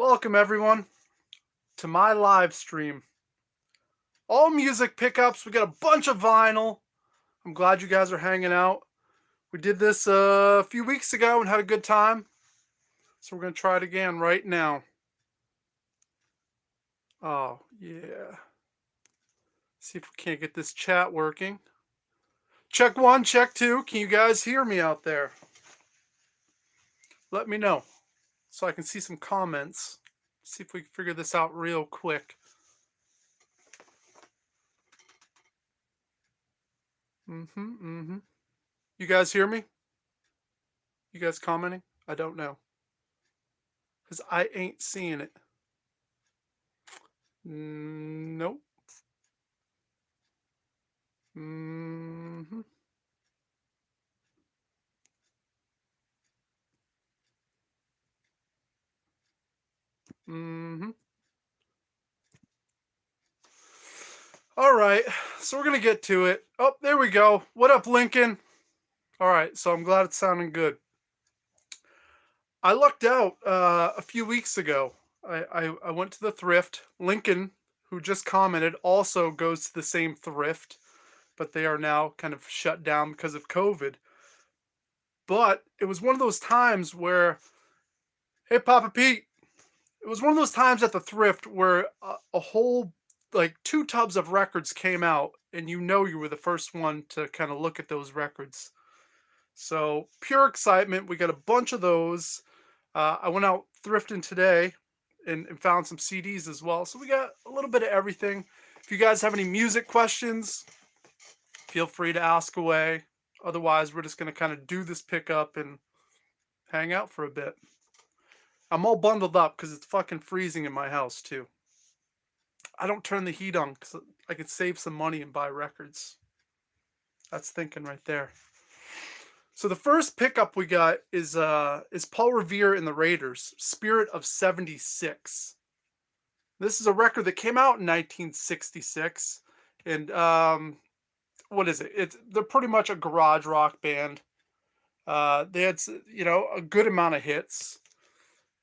Welcome everyone to my live stream. All music pickups. We got a bunch of vinyl. I'm glad you guys are hanging out. We did this a few weeks ago and had a good time. So we're going to try it again right now. Oh, yeah. See if we can't get this chat working. Check 1, check 2. Can you guys hear me out there? Let me know so I can see some comments. See if we can figure this out real quick. You guys hear me? You guys commenting? I don't know. Because I ain't seeing it. Nope. All right, so we're gonna get to it. Oh, there we go. What up, Lincoln? All right, so I'm glad it's sounding good. I lucked out a few weeks ago. I went to the Thrift. Lincoln, who just commented, also goes to the same Thrift, but they are now kind of shut down because of COVID. But it was one of those times where, hey, Papa Pete, it was one of those times at the Thrift where a whole, like 2 tubs of records came out, and you were the first one to kind of look at those records. So pure excitement. We got a bunch of those. I went out thrifting today and found some CDs as well. So we got a little bit of everything. If you guys have any music questions, feel free to ask away. Otherwise, we're just going to kind of do this pickup and hang out for a bit. I'm all bundled up because it's fucking freezing in my house too. I don't turn the heat on because I could save some money and buy records. That's thinking right there. So the first pickup we got is Paul Revere and the Raiders, Spirit of 76. This is a record that came out in 1966, and what is it? They're pretty much a garage rock band. They had a good amount of hits,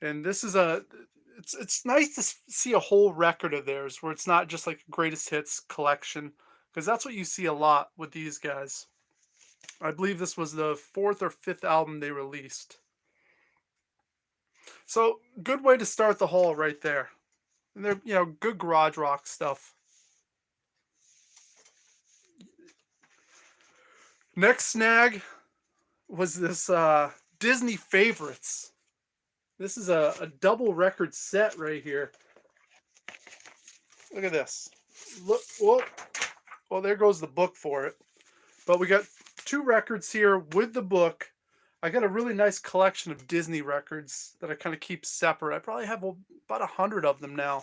and this is it's nice to see a whole record of theirs where it's not just like a greatest hits collection, because that's what you see a lot with these guys. I believe this was the 4th or 5th album they released. So good way to start the haul right there. And they're good garage rock stuff. Next snag was this Disney Favorites. This is a double record set right here. Look at this. Look, well, there goes the book for it. But we got 2 records here with the book. I got a really nice collection of Disney records that I kind of keep separate. I probably have about 100 of them now.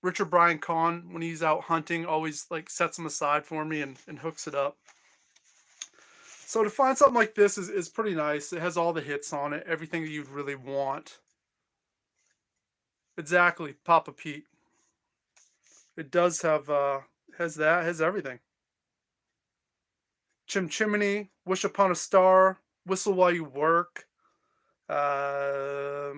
Richard Brian Kahn, when he's out hunting, always like sets them aside for me and hooks it up. So to find something like this is pretty nice. It has all the hits on it, everything that you'd really want. Exactly, Papa Pete. It does have has everything. Chim Chimney, Wish Upon a Star, Whistle While You Work. Yeah.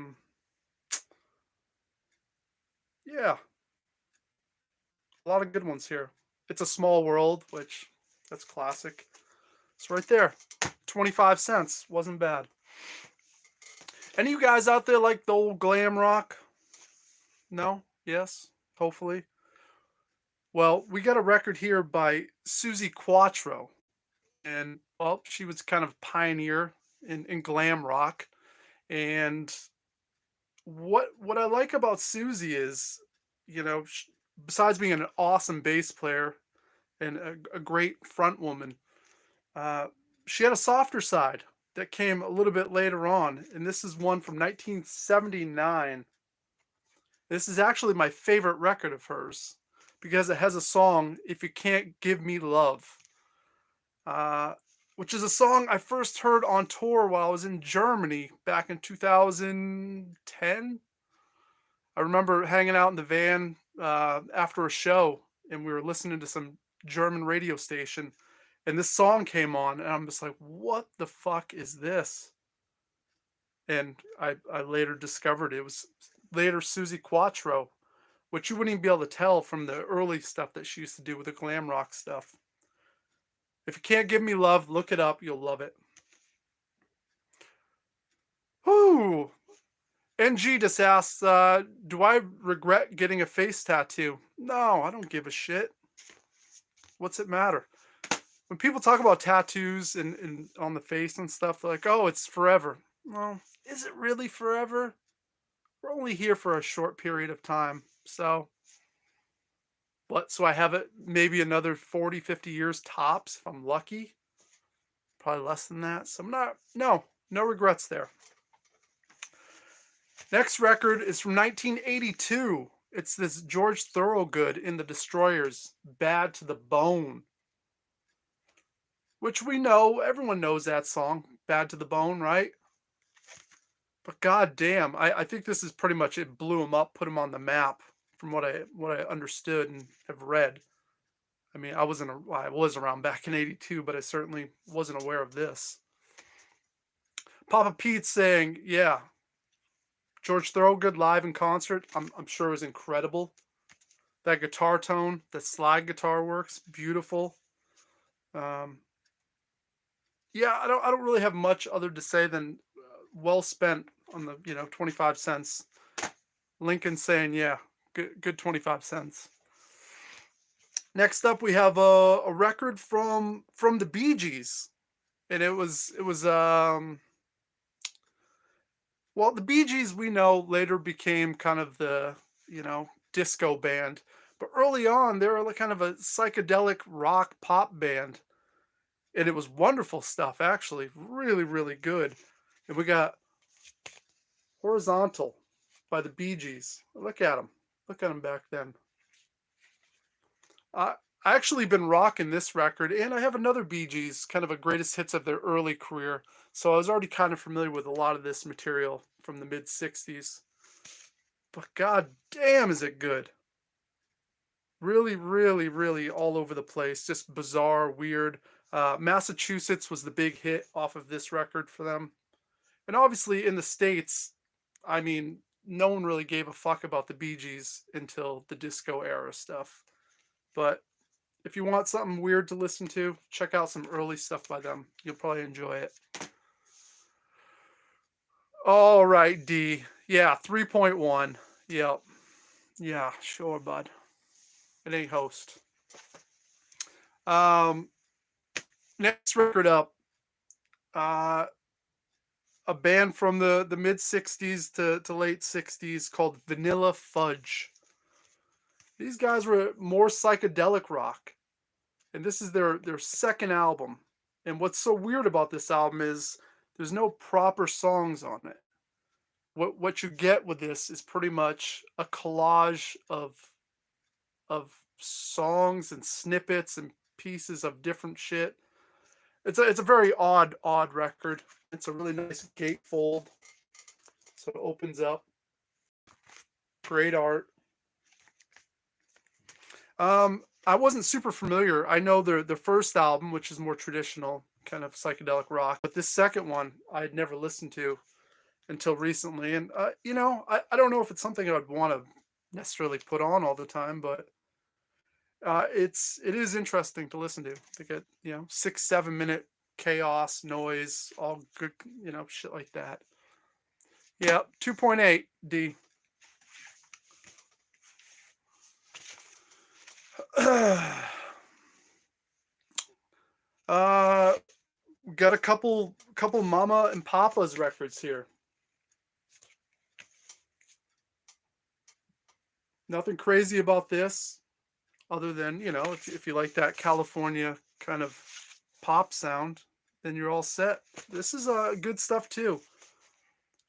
A lot of good ones here. It's a Small World, which that's classic. It's right there. 25 cents. Wasn't bad. Any of you guys out there like the old glam rock? No? Yes? Hopefully. Well, we got a record here by Suzi Quatro. And, well, she was kind of a pioneer in glam rock. And what I like about Suzi is, besides being an awesome bass player and a great front woman, she had a softer side that came a little bit later on. And this is one from 1979. This is actually my favorite record of hers because it has a song, If You Can't Give Me Love, which is a song I first heard on tour while I was in Germany back in 2010. I remember hanging out in the van after a show, and we were listening to some German radio station, and this song came on, and I'm just like, what the fuck is this? And I later discovered it was later Susie Quattro, which you wouldn't even be able to tell from the early stuff that she used to do with the glam rock stuff. If you can't give me love, look it up. You'll love it. Whoo! NG just asks, do I regret getting a face tattoo? No, I don't give a shit. What's it matter? When people talk about tattoos and on the face and stuff, they're like, oh, it's forever. Well, is it really forever? We're only here for a short period of time. So, what? So I have it maybe another 40, 50 years tops if I'm lucky. Probably less than that. So I'm not, no regrets there. Next record is from 1982. It's this George Thorogood in the Destroyers, Bad to the Bone. Which we know, everyone knows that song, Bad to the Bone, right? But goddamn, I think this is pretty much it. Blew him up, put him on the map, from what I understood and have read. I mean, I was around back in '82, but I certainly wasn't aware of this. Papa Pete saying, "Yeah, George Thorogood live in concert. I'm sure it was incredible. That guitar tone, the slide guitar works beautiful. Yeah, I don't really have much other to say than well spent on the 25 cents. Lincoln saying, yeah, good 25 cents. Next up, we have a record from the Bee Gees, and it was well, the Bee Gees we know later became kind of the disco band, but early on they were like kind of a psychedelic rock pop band, and it was wonderful stuff actually, really really good. And we got Horizontal by the Bee Gees. Look at them back then. I actually been rocking this record, and I have another Bee Gees, kind of a greatest hits of their early career. So I was already kind of familiar with a lot of this material from the mid 60s. But god damn is it good. Really, really, really all over the place. Just bizarre, weird. Massachusetts was the big hit off of this record for them. And obviously in the States, I mean, no one really gave a fuck about the Bee Gees until the disco era stuff. But if you want something weird to listen to, check out some early stuff by them. You'll probably enjoy it. All right, D. Yeah, 3.1. Yep. Yeah, sure, bud. It ain't host. Next record up. A band from the mid 60s to late 60s called Vanilla Fudge. These guys were more psychedelic rock. And this is their second album. And what's so weird about this album is there's no proper songs on it. What you get with this is pretty much a collage of songs and snippets and pieces of different shit. It's a very odd record. It's a really nice gatefold. So it opens up. Great art. I wasn't super familiar. I know the first album, which is more traditional, kind of psychedelic rock, but this second one I had never listened to until recently. And I don't know if it's something I would want to necessarily put on all the time, but it is interesting to listen to. To get 6-7 minute chaos, noise, all good, shit like that. Yeah, 2.8 D. Got a couple Mama and Papa's records here. Nothing crazy about this, other than if you like that California kind of pop sound, then you're all set. This is good stuff too.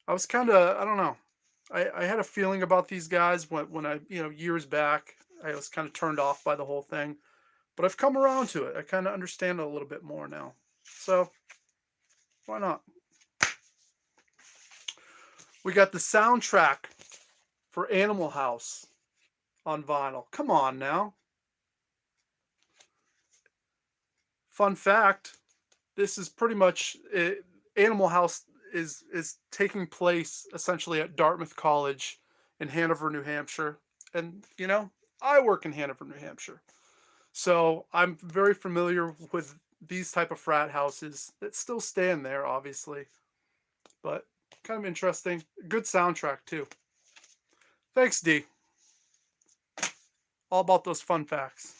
I was kind of, I don't know, I had a feeling about these guys when I years back I was kind of turned off by the whole thing. But I've come around to it. I kind of understand it a little bit more now. So, why not? We got the soundtrack for Animal House on vinyl. Come on now. Fun fact, this is pretty much Animal House is taking place essentially at Dartmouth College in Hanover, New Hampshire. And, you know, I work in Hanover, New Hampshire. So I'm very familiar with these type of frat houses that still stand there, obviously. But kind of interesting. Good soundtrack, too. Thanks, D. All about those fun facts.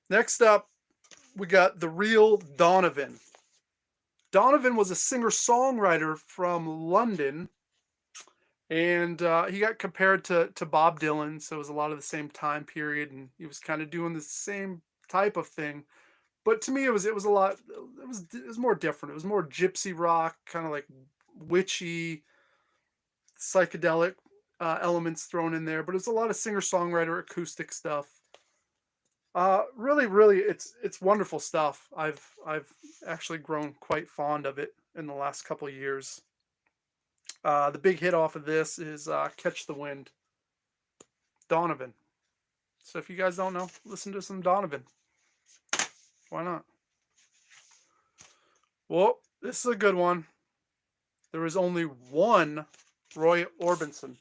Next up, we got The Real Donovan. Donovan was a singer-songwriter from London, and he got compared to Bob Dylan, so it was a lot of the same time period, and he was kind of doing the same type of thing. But to me, it was a lot. It was more different. It was more gypsy rock, kind of like witchy, psychedelic elements thrown in there. But it was a lot of singer-songwriter acoustic stuff. Really, it's wonderful stuff. I've actually grown quite fond of it in the last couple of years. The big hit off of this is "Catch the Wind," Donovan. So if you guys don't know, listen to some Donovan. Why not? Well, this is a good one. There is only one Roy Orbison.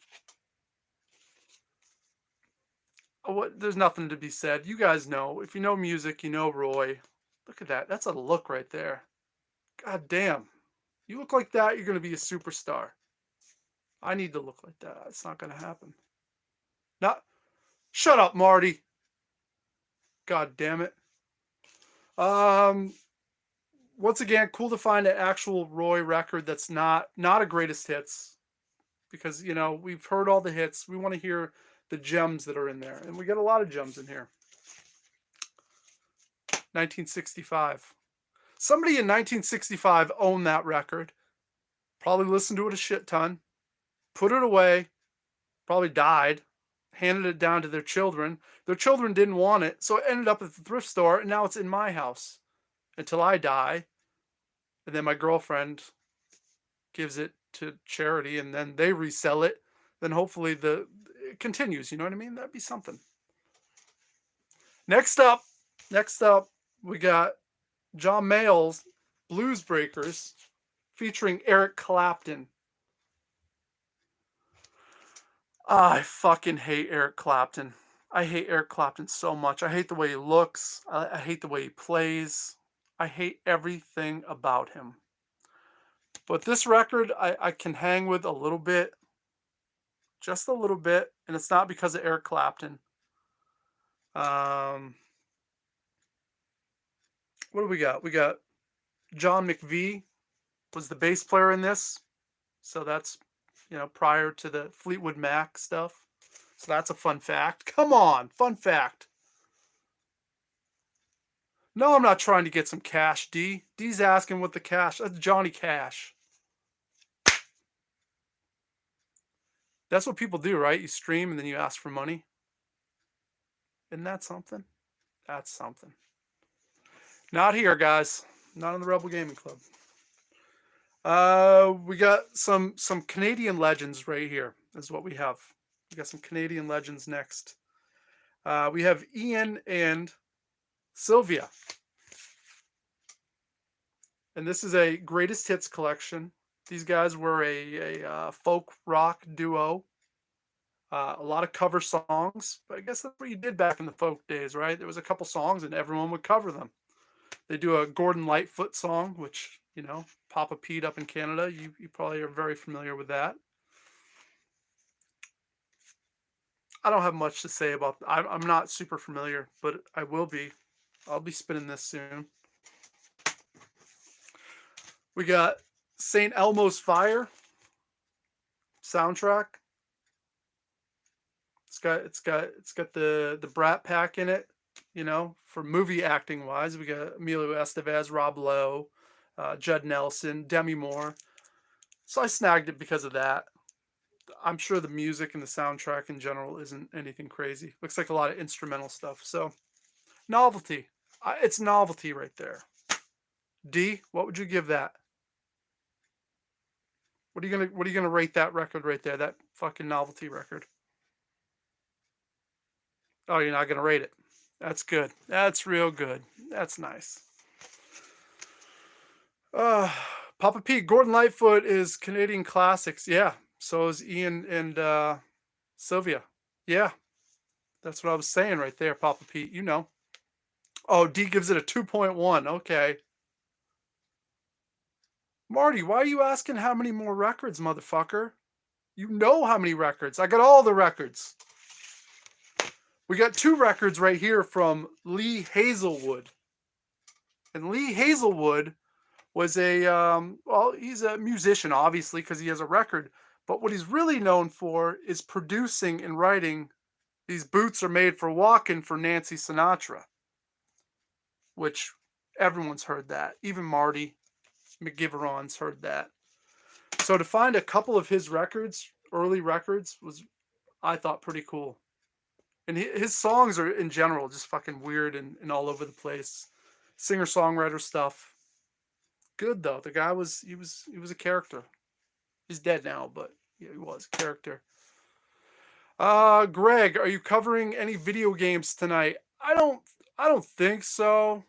There's nothing to be said. You guys know. If you know music, you know Roy. Look at that. That's a look right there. God damn. You look like that, you're going to be a superstar. I need to look like that. It's not going to happen. Not. Shut up, Marty. God damn it. Once again, cool to find an actual Roy record that's not a greatest hits. Because, you know, we've heard all the hits. We want to hear the gems that are in there. And we get a lot of gems in here. 1965. Somebody in 1965 owned that record. Probably listened to it a shit ton. Put it away. Probably died. Handed it down to their children. Their children didn't want it. So it ended up at the thrift store. And now it's in my house. Until I die. And then my girlfriend gives it to charity. And then they resell it. Then hopefully it continues. You know what I mean? That'd be something. Next up, we got John Mayall's Blues Breakers featuring Eric Clapton. I fucking hate Eric Clapton. I hate Eric Clapton so much. I hate the way he looks. I hate the way he plays. I hate everything about him. But this record, I can hang with a little bit. Just a little bit. And it's not because of Eric Clapton. What do we got? We got John McVie was the bass player in this. So that's, you know, prior to the Fleetwood Mac stuff. So that's a fun fact. Come on, fun fact. No, I'm not trying to get some cash, D. D's asking what the cash. That's Johnny Cash. That's what people do, right? You stream and then you ask for money. Isn't that something? That's something. Not here, guys. Not in the Rebel Gaming Club. We got some Canadian legends right here. Is what we have. We got some Canadian legends next. We have Ian and Sylvia. And this is a greatest hits collection. These guys were a folk rock duo. A lot of cover songs. But I guess that's what you did back in the folk days, right? There was a couple songs and everyone would cover them. They do a Gordon Lightfoot song, which, you know, Papa Pete up in Canada. You probably are very familiar with that. I don't have much to say about I'm not super familiar, but I will be. I'll be spinning this soon. We got St. Elmo's Fire soundtrack. It's got the Brat Pack in it, you know, for movie acting wise. We got Emilio Estevez, Rob Lowe, Judd Nelson, Demi Moore. So I snagged it because of that. I'm sure the music and the soundtrack in general isn't anything crazy. Looks like a lot of instrumental stuff. So novelty. It's novelty right there. D, what would you give that? What are you gonna rate that record right there? That fucking novelty record. Oh, you're not gonna rate it. That's good. That's real good. That's nice. Papa Pete, Gordon Lightfoot is Canadian classics. Yeah. So is Ian and Sylvia. Yeah. That's what I was saying right there, Papa Pete. You know. Oh, D gives it a 2.1. Okay. Marty, why are you asking how many more records, motherfucker? You know how many records. I got all the records. We got 2 records right here from Lee Hazelwood. And Lee Hazelwood was well, he's a musician, obviously, because he has a record. But what he's really known for is producing and writing These Boots Are Made for Walking for Nancy Sinatra, which everyone's heard that. Even Marty McGiveron's heard that. So to find a couple of his records, early records, was, I thought, pretty cool. And his songs are, in general, just fucking weird and all over the place. Singer-songwriter stuff. Good, though. The guy was a character. He's dead now, but yeah, he was a character. Greg, are you covering any video games tonight? I don't think so.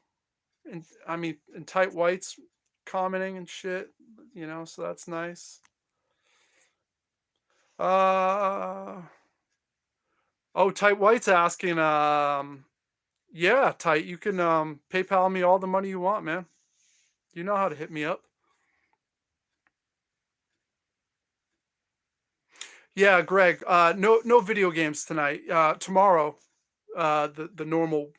And I mean, and Tight White's commenting and shit, you know, so that's nice. Oh, Tight White's asking, yeah, Tight, you can PayPal me all the money you want, man. You know how to hit me up. Yeah, Greg, no video games tonight. Tomorrow, the normal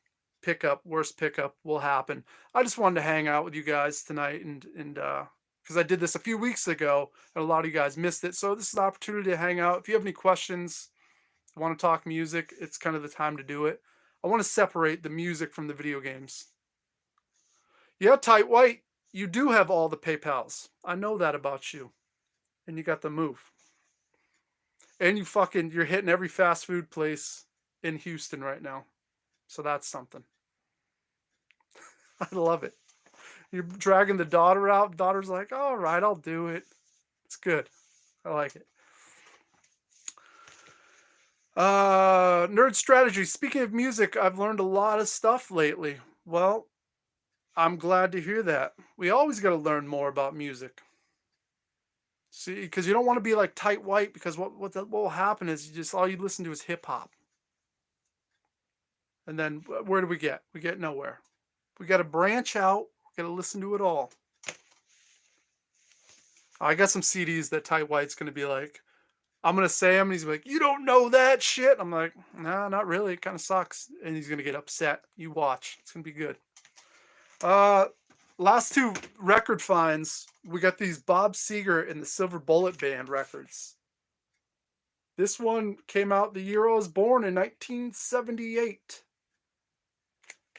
worst pickup will happen. I just wanted to hang out with you guys tonight and because I did this a few weeks ago and a lot of you guys missed it. So this is an opportunity to hang out. If you have any questions, want to talk music, it's kind of the time to do it. I want to separate the music from the video games. Yeah, Tight White, you do have all the PayPals. I know that about you. And you got the move. And you're hitting every fast food place in Houston right now. So that's something. I love it. You're dragging the daughter out. Daughter's like, all right, I'll do it. It's good. I like it. Nerd Strategy. Speaking of music, I've learned a lot of stuff lately. Well, I'm glad to hear that. We always got to learn more about music. See, because you don't want to be like Tight White, because what will happen is all you listen to is hip hop. And then where do we get? We get nowhere. We got to branch out. We got to listen to it all. I got some CDs that Tight White's going to be like, I'm going to say them, and he's like, you don't know that shit. I'm like, nah, not really. It kind of sucks. And he's going to get upset. You watch. It's going to be good. Last 2 record finds. We got these Bob Seger and the Silver Bullet Band records. This one came out the year I was born, in 1978.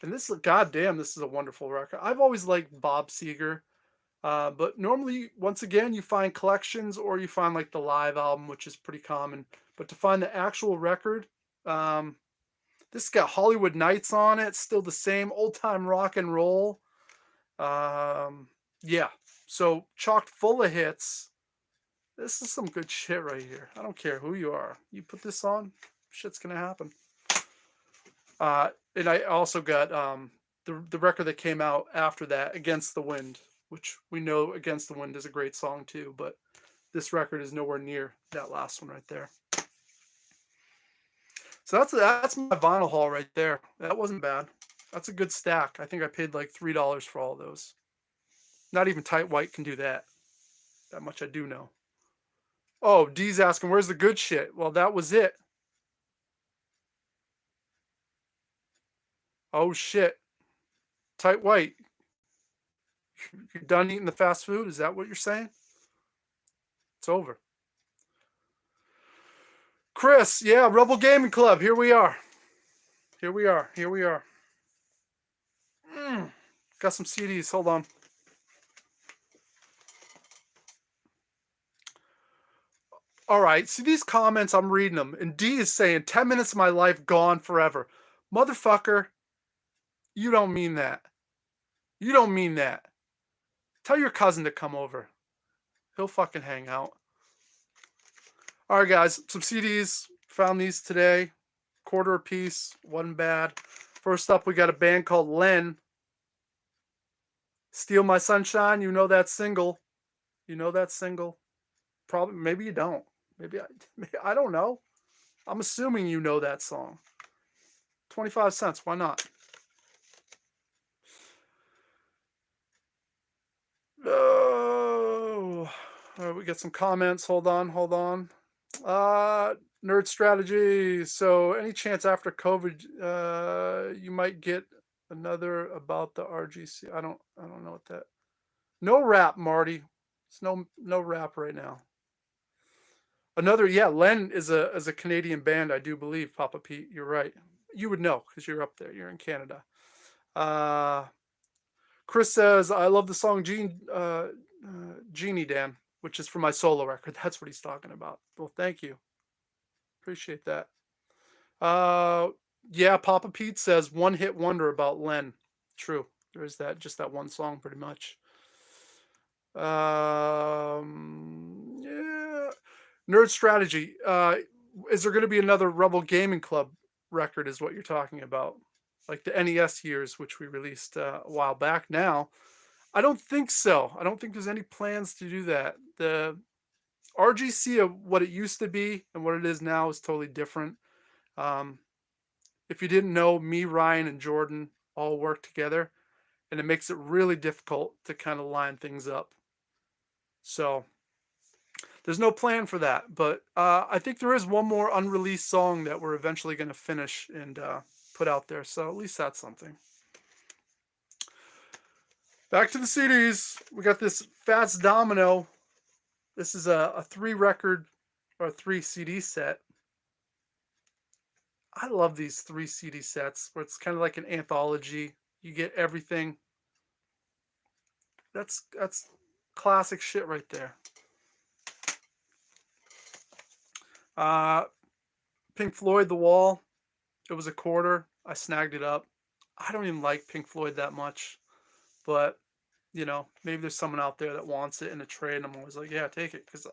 And this is a wonderful record. I've always liked Bob Seger. But normally, once again, you find collections or you find like the live album, which is pretty common. But to find the actual record, this got Hollywood Nights on it. Still the same old time rock and roll. Yeah. So chocked full of hits. This is some good shit right here. I don't care who you are. You put this on, shit's gonna happen. And I also got the record that came out after that, Against the Wind, which we know Against the Wind is a great song too, but this record is nowhere near that last one right there. So that's my vinyl haul right there. That wasn't bad. That's a good stack. I think I paid like $3 for all of those. Not even Tight White can do that. That much I do know. Oh, D's asking, where's the good shit? Well, that was it. Oh, shit. Tight White. You're done eating the fast food? Is that what you're saying? It's over. Chris, yeah, Rebel Gaming Club. Here we are. Here we are. Here we are. Got some CDs. Hold on. All right. See these comments? I'm reading them. And D is saying 10 minutes of my life gone forever. Motherfucker, you don't mean that. You don't mean that. Tell your cousin to come over. He'll fucking hang out. All right, guys. Some CDs. Found these today. Quarter a piece. Wasn't bad. First up, we got a band called Len. Steal My Sunshine. You know that single. You know that single? Probably, maybe you don't. I don't know. I'm assuming you know that song. 25 cents, why not? Oh, all right, we got some comments. Hold on. Nerd strategy. So, any chance after COVID, you might get another about the RGC? I don't know what that. No rap, Marty. It's no rap right now. Another, yeah, Len is a Canadian band, I do believe. Papa Pete, you're right. You would know because you're up there. You're in Canada. Uh, Chris says, I love the song Genie, Dan, which is for my solo record. That's what he's talking about. Well, thank you. Appreciate that. Yeah, Papa Pete says, one hit wonder about Len. True. There's just that one song pretty much. Yeah. Nerd strategy. Is there going to be another Rebel Gaming Club record is what you're talking about? Like the NES years, which we released a while back now. I don't think so. I don't think there's any plans to do that. The RGC of what it used to be and what it is now is totally different. If you didn't know, me, Ryan, and Jordan all work together, and it makes it really difficult to kind of line things up. So there's no plan for that, but I think there is one more unreleased song that we're eventually going to finish and put out there. So at least that's something. Back to the CDs. We got this Fats Domino. This is a 3-record or 3 CD set. I love these 3 CD sets where it's kind of like an anthology. You get everything. That's classic shit right there. Pink Floyd, The Wall. It was a quarter. I snagged it up. I don't even like Pink Floyd that much, but you know, maybe there's someone out there that wants it in a trade, and I'm always like, yeah, take it, because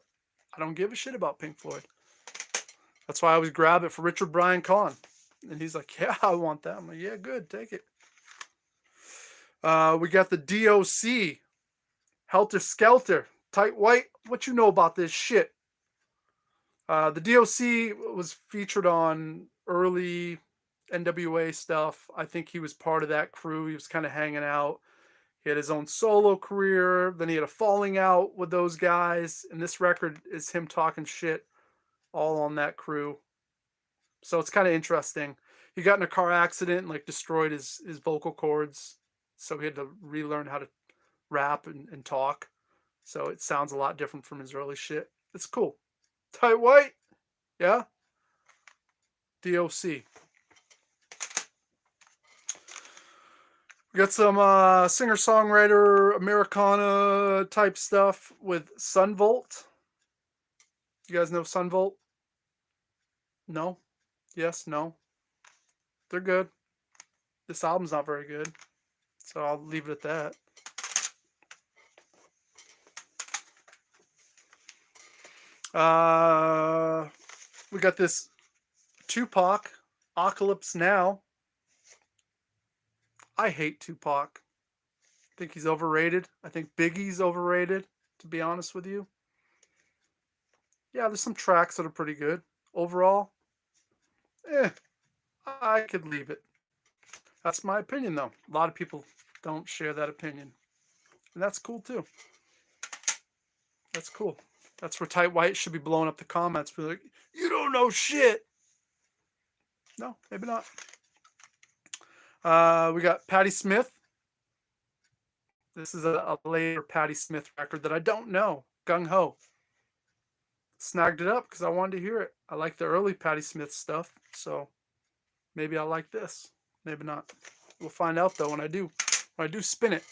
I don't give a shit about Pink Floyd. That's why I always grab it for Richard Brian Kahn, and he's like, yeah, I want that. I'm like, yeah, good, take it. We got the DOC, Helter Skelter, Tight White. What you know about this shit? The DOC was featured on early NWA stuff. I think he was part of that crew. He was kind of hanging out. He had his own solo career. Then he had a falling out with those guys. And this record is him talking shit all on that crew. So it's kind of interesting. He got in a car accident and like destroyed his vocal cords. So he had to relearn how to rap and talk. So it sounds a lot different from his early shit. It's cool. Tight White. Yeah. DOC. We got some singer-songwriter Americana type stuff with Sunvolt. You guys know Sunvolt? No? Yes? No? They're good. This album's not very good, so I'll leave it at that. We got this Tupac Aqualypse Now. I hate Tupac. I think he's overrated. I think Biggie's overrated, to be honest with you. Yeah, there's some tracks that are pretty good. Overall, I could leave it. That's my opinion, though. A lot of people don't share that opinion. And that's cool, too. That's cool. That's where Tight White should be blowing up the comments. Be like, you don't know shit. No, maybe not. We got Patti Smith. This is a later Patti Smith record that I don't know. Gung Ho. Snagged it up because I wanted to hear it. I like the early Patti Smith stuff, so maybe I like this. Maybe not. We'll find out though when I do spin it.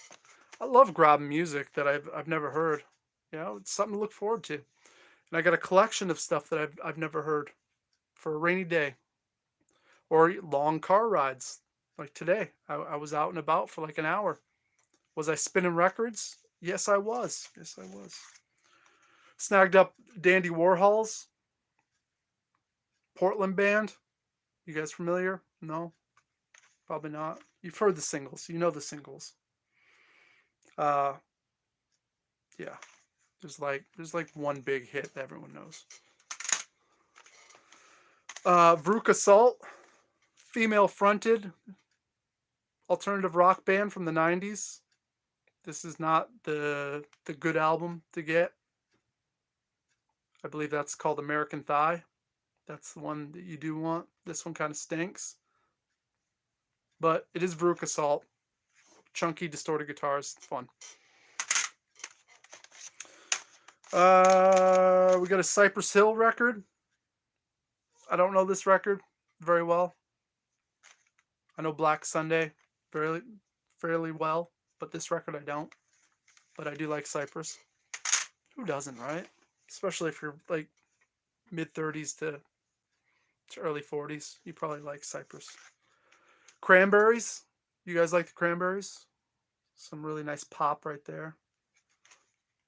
I love grabbing music that I've never heard. You know, it's something to look forward to. And I got a collection of stuff that I've never heard for a rainy day or long car rides. Like today, I was out and about for like an hour. Was I spinning records? Yes, I was. Yes, I was. Snagged up Dandy Warhols. Portland band. You guys familiar? No? Probably not. You've heard the singles. You know the singles. Yeah. There's like one big hit that everyone knows. Veruca Salt, female fronted alternative rock band from the 90s. This is not the good album to get. I believe that's called American Thigh. That's the one that you do want. This one kind of stinks. But it is Veruca Salt. Chunky, distorted guitars. It's fun. We got a Cypress Hill record. I don't know this record very well. I know Black Sunday fairly well, but this record I don't. But I do like Cypress. Who doesn't, right? Especially if you're like mid-30s to early 40s. You probably like Cypress. Cranberries. You guys like the Cranberries? Some really nice pop right there.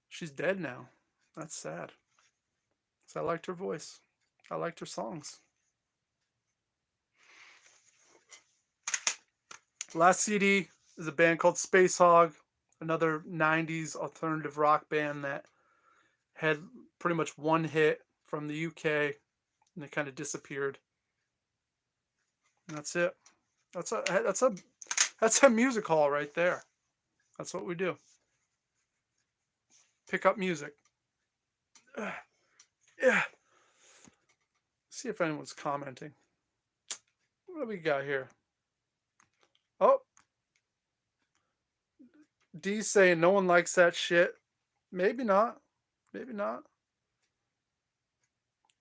She's dead now. That's sad. So I liked her voice. I liked her songs. Last CD is a band called Space Hog, another 90s alternative rock band that had pretty much one hit from the UK, and they kind of disappeared. And that's it. That's a music hall right there. That's what we do. Pick up music. Yeah. See if anyone's commenting. What do we got here? Oh. D's saying no one likes that shit. Maybe not. Maybe not.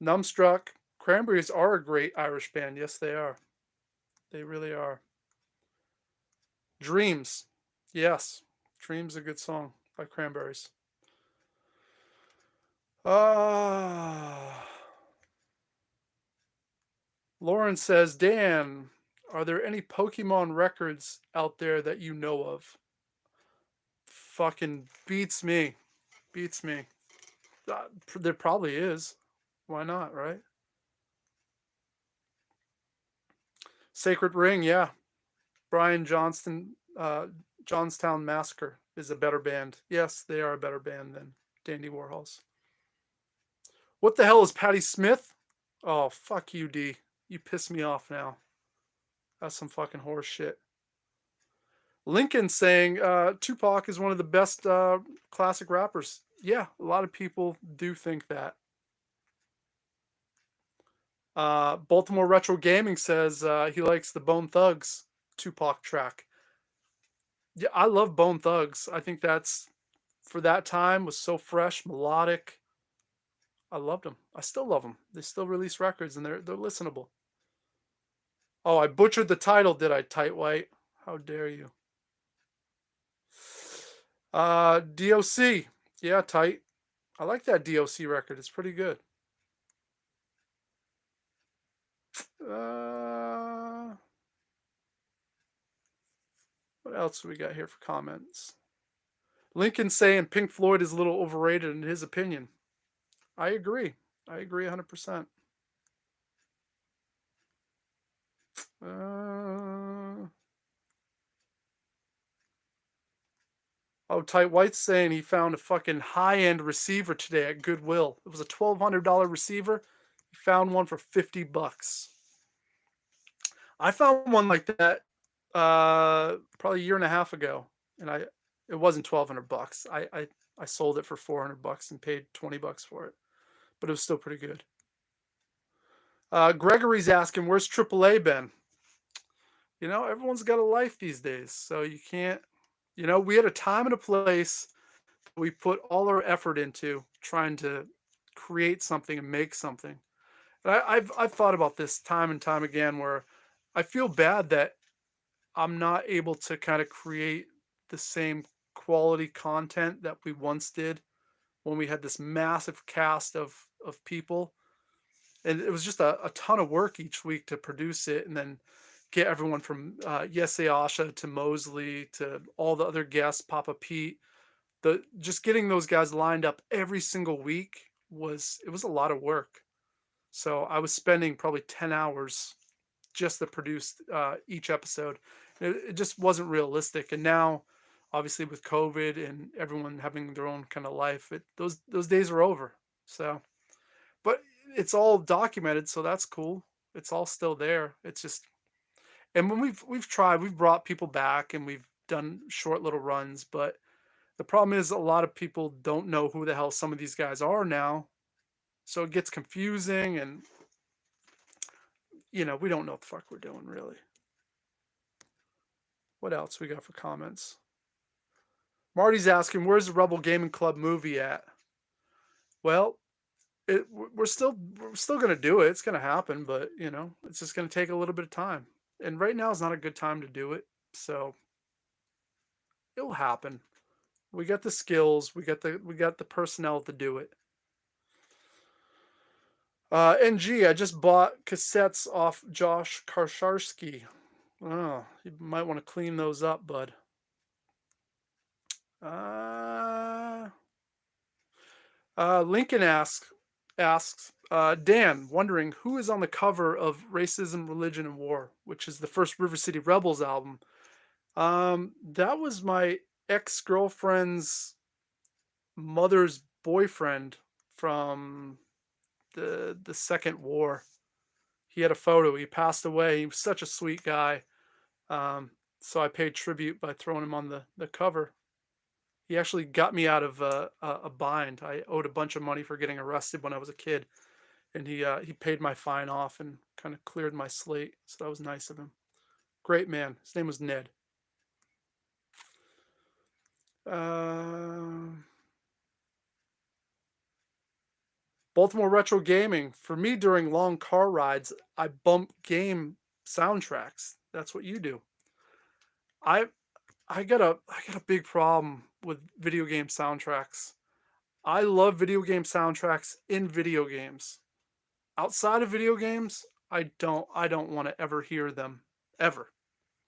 Numbstruck. Cranberries are a great Irish band. Yes, they are. They really are. Dreams. Yes. Dreams is a good song by Cranberries. Lauren says, Dan, are there any Pokemon records out there that you know of? Fucking beats me. Beats me. There probably is. Why not, right? Sacred Ring, yeah. Brian Johnstown Massacre is a better band. Yes, they are a better band than Dandy Warhols. What the hell is Patti Smith? Oh, fuck you, D. You piss me off now. That's some fucking horse shit. Lincoln saying Tupac is one of the best classic rappers. Yeah, a lot of people do think that. Baltimore Retro Gaming says he likes the Bone Thugs Tupac track. Yeah, I love Bone Thugs. I think that's, for that time, was so fresh, melodic. I loved them. I still love them. They still release records, and they're listenable. Oh, I butchered the title, did I, Tight White? How dare you? DOC. Yeah, Tight. I like that DOC record. It's pretty good. What else do we got here for comments? Lincoln saying Pink Floyd is a little overrated in his opinion. I agree. I agree 100%. Oh, Tight White's saying he found a fucking high-end receiver today at Goodwill. It was a $1,200 receiver. He found one for $50. I found one like that probably a year and a half ago, and it wasn't $1,200. I sold it for $400 and paid $20 for it, but it was still pretty good. Gregory's asking, where's AAA been? You know, everyone's got a life these days, so you can't. You know, we had a time and a place we put all our effort into trying to create something and make something. And I've thought about this time and time again, where I feel bad that I'm not able to kind of create the same quality content that we once did when we had this massive cast of people. And it was just a ton of work each week to produce it, and then get everyone from Yesé Asha to Mosley to all the other guests, Papa Pete. Just getting those guys lined up every single week was a lot of work. So I was spending probably 10 hours just to produce each episode. It just wasn't realistic. And now obviously with COVID and everyone having their own kind of life, those days are over. So, but it's all documented, so that's cool. It's all still there. It's just, and when we've tried, we've brought people back and we've done short little runs, but the problem is a lot of people don't know who the hell some of these guys are now. So it gets confusing and we don't know what the fuck we're doing really. What else we got for comments? Marty's asking, where's the Rebel Gaming Club movie at? Well, we're still gonna do it. It's gonna happen, but it's just gonna take a little bit of time. And right now is not a good time to do it. So it'll happen. We got the skills. We got the personnel to do it. NG, I just bought cassettes off Josh Karsharsky. Oh, you might want to clean those up, bud. Lincoln asks, Dan, wondering who is on the cover of Racism, Religion, and War, which is the first River City Rebels album. That was my ex-girlfriend's mother's boyfriend from the second war. He had a photo. He passed away. He was such a sweet guy. So I paid tribute by throwing him on the cover. He actually got me out of a bind. I owed a bunch of money for getting arrested when I was a kid, and he paid my fine off and kind of cleared my slate. So that was nice of him. Great man. His name was Ned. Baltimore Retro Gaming. For me, during long car rides, I bump game soundtracks. That's what you do. I got a big problem with video game soundtracks. I love video game soundtracks in video games. Outside of video games, I don't want to ever hear them ever.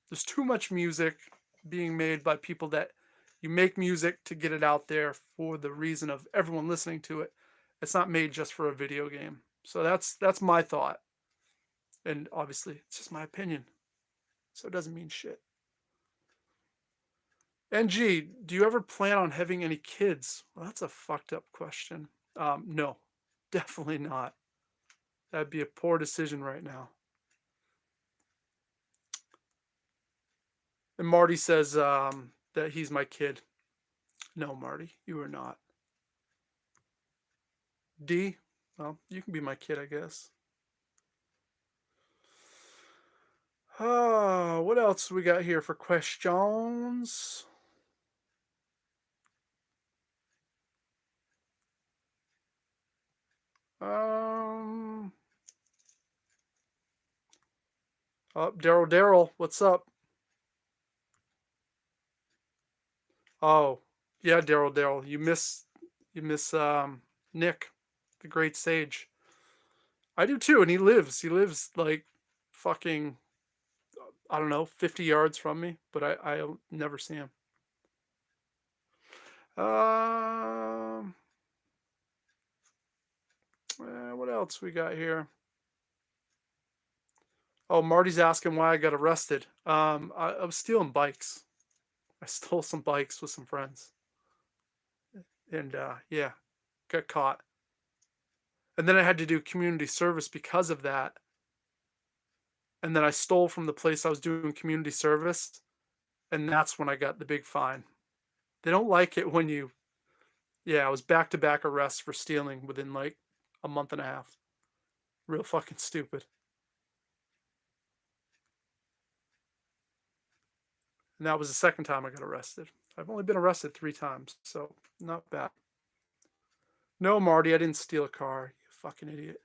There's too much music being made by people that you make music to get it out there for the reason of everyone listening to it. It's not made just for a video game. So that's my thought. And obviously, it's just my opinion. So it doesn't mean shit. NG, do you ever plan on having any kids? Well, that's a fucked up question. No, definitely not. That'd be a poor decision right now. And Marty says that he's my kid. No, Marty, you are not. D, well, you can be my kid, I guess. What else we got here for questions? Oh, Daryl, what's up? Oh, yeah, Daryl, you miss Nick, the great sage. I do too, and he lives like fucking, I don't know, 50 yards from me, but I'll never see him. What else we got here? Oh, Marty's asking why I got arrested. I was stealing bikes. I stole some bikes with some friends. And yeah, got caught. And then I had to do community service because of that. And then I stole from the place I was doing community service. And that's when I got the big fine. They don't like it when you... Yeah, I was back-to-back arrests for stealing within like a month and a half. Real fucking stupid. And that was the second time I got arrested. I've only been arrested 3 times, so not bad. No, Marty, I didn't steal a car. You fucking idiot.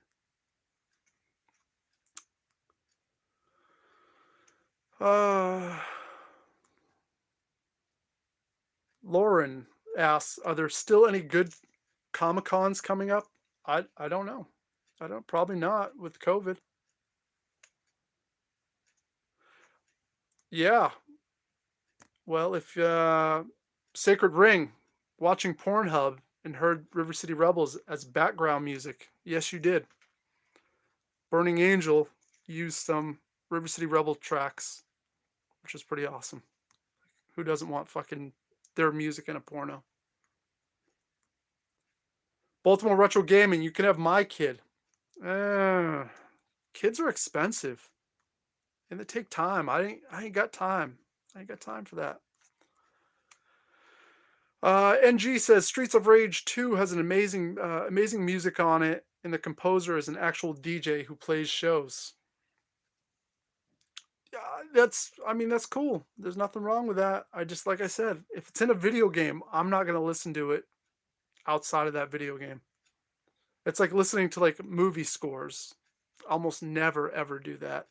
Lauren asks, are there still any good Comic-Cons coming up? I don't know. Probably not with COVID. Yeah. Well, if Sacred Ring, watching Pornhub and heard River City Rebels as background music. Yes, you did. Burning Angel used some River City Rebel tracks, which is pretty awesome. Who doesn't want fucking their music in a porno. Baltimore Retro Gaming, you can have my kid. Kids are expensive. And they take time. I ain't got time. I ain't got time for that. NG says Streets of Rage 2 has an amazing music on it, and the composer is an actual DJ who plays shows. That's cool. There's nothing wrong with that. Like I said, if it's in a video game, I'm not gonna listen to it outside of that video game. It's like listening to like movie scores. Almost never ever do that.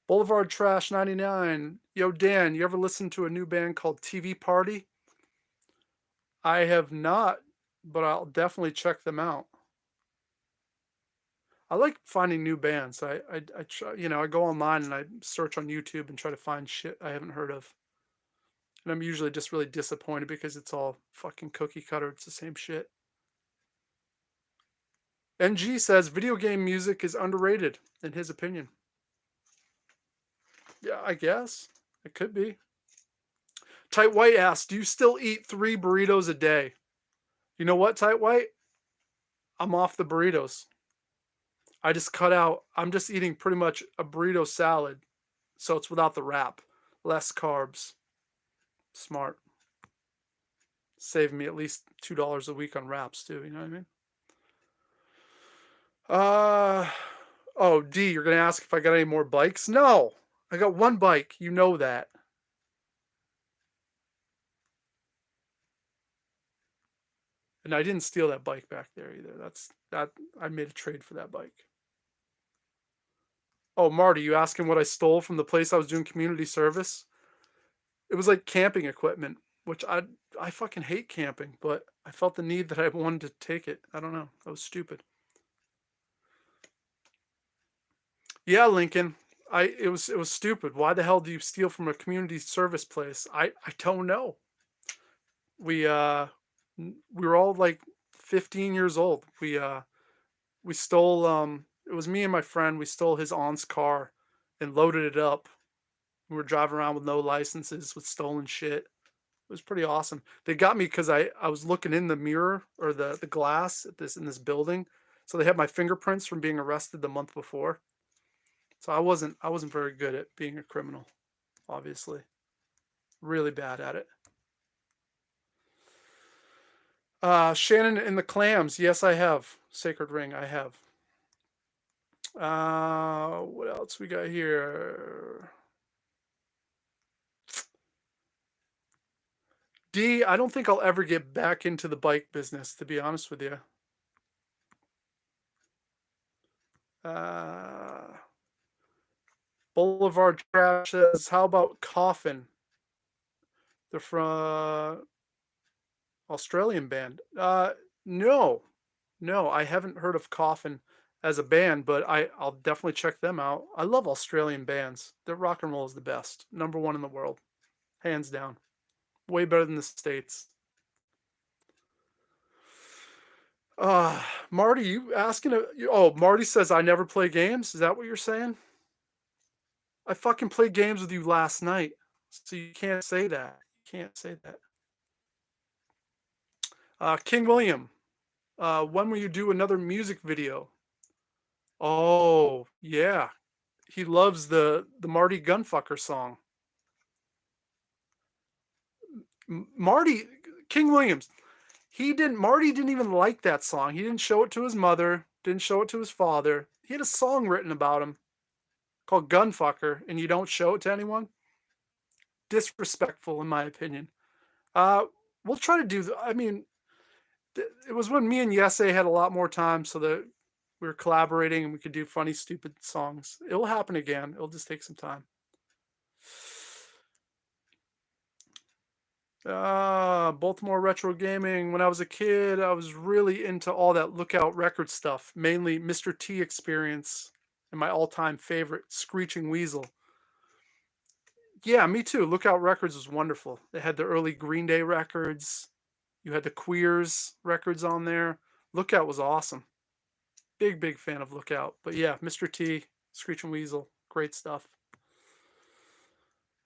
Boulevard Trash 99. Yo, Dan, you ever listen to a new band called TV Party? I have not, but I'll definitely check them out. I like finding new bands. I try, I go online and I search on YouTube and try to find shit I haven't heard of. And I'm usually just really disappointed because it's all fucking cookie cutter. It's the same shit. NG says video game music is underrated, in his opinion. Yeah, I guess. It could be. Tight White asks, do you still eat 3 burritos a day? You know what, Tight White? I'm off the burritos. I just cut out. I'm just eating pretty much a burrito salad. So it's without the wrap. Less carbs. Smart. Saving me at least $2 a week on wraps too, you know what I mean? Oh, D, you're gonna ask if I got any more bikes? No. I got one bike. You know that. And I didn't steal that bike back there either. I made a trade for that bike. Oh, Marty, you asking what I stole from the place I was doing community service? It was like camping equipment, which I fucking hate camping, but I felt the need that I wanted to take it. I don't know. That was stupid. Yeah, Lincoln. It was stupid. Why the hell do you steal from a community service place? I don't know. We were all like 15 years old. We stole it was me and my friend. We stole his aunt's car and loaded it up. We were driving around with no licenses with stolen shit. It was pretty awesome. They got me because I was looking in the mirror or the glass in this building. So they had my fingerprints from being arrested the month before. So I wasn't very good at being a criminal, obviously. Really bad at it. Shannon and the Clams. Yes, I have. Sacred Ring, I have. What else we got here? D, I don't think I'll ever get back into the bike business, to be honest with you. Boulevard Trash says, how about Coffin? They're from Australian band. No, I haven't heard of Coffin as a band, but I'll definitely check them out. I love Australian bands. Their rock and roll is the best. Number 1 in the world. Hands down. Way better than the States. Marty, you asking? Oh, Marty says I never play games. Is that what you're saying? I fucking played games with you last night, so you can't say that. You can't say that. King William, when will you do another music video? Oh yeah, he loves the Marty Gunfucker song. Marty King Williams. Marty didn't even like that song. He didn't show it to his mother, didn't show it to his father. He had a song written about him called Gunfucker, and you don't show it to anyone? Disrespectful, in my opinion. We'll try to do, it was when me and Yese had a lot more time, so that we were collaborating and we could do funny, stupid songs. It will happen again. It'll just take some time. Baltimore Retro Gaming. When I was a kid, I was really into all that Lookout Record stuff, mainly Mr. T Experience and my all-time favorite, Screeching Weasel. Yeah, me too. Lookout Records was wonderful. They had the early Green Day records. You had the Queers records on there. Lookout was awesome. Big fan of Lookout. But yeah, Mr. T, Screeching Weasel, great stuff.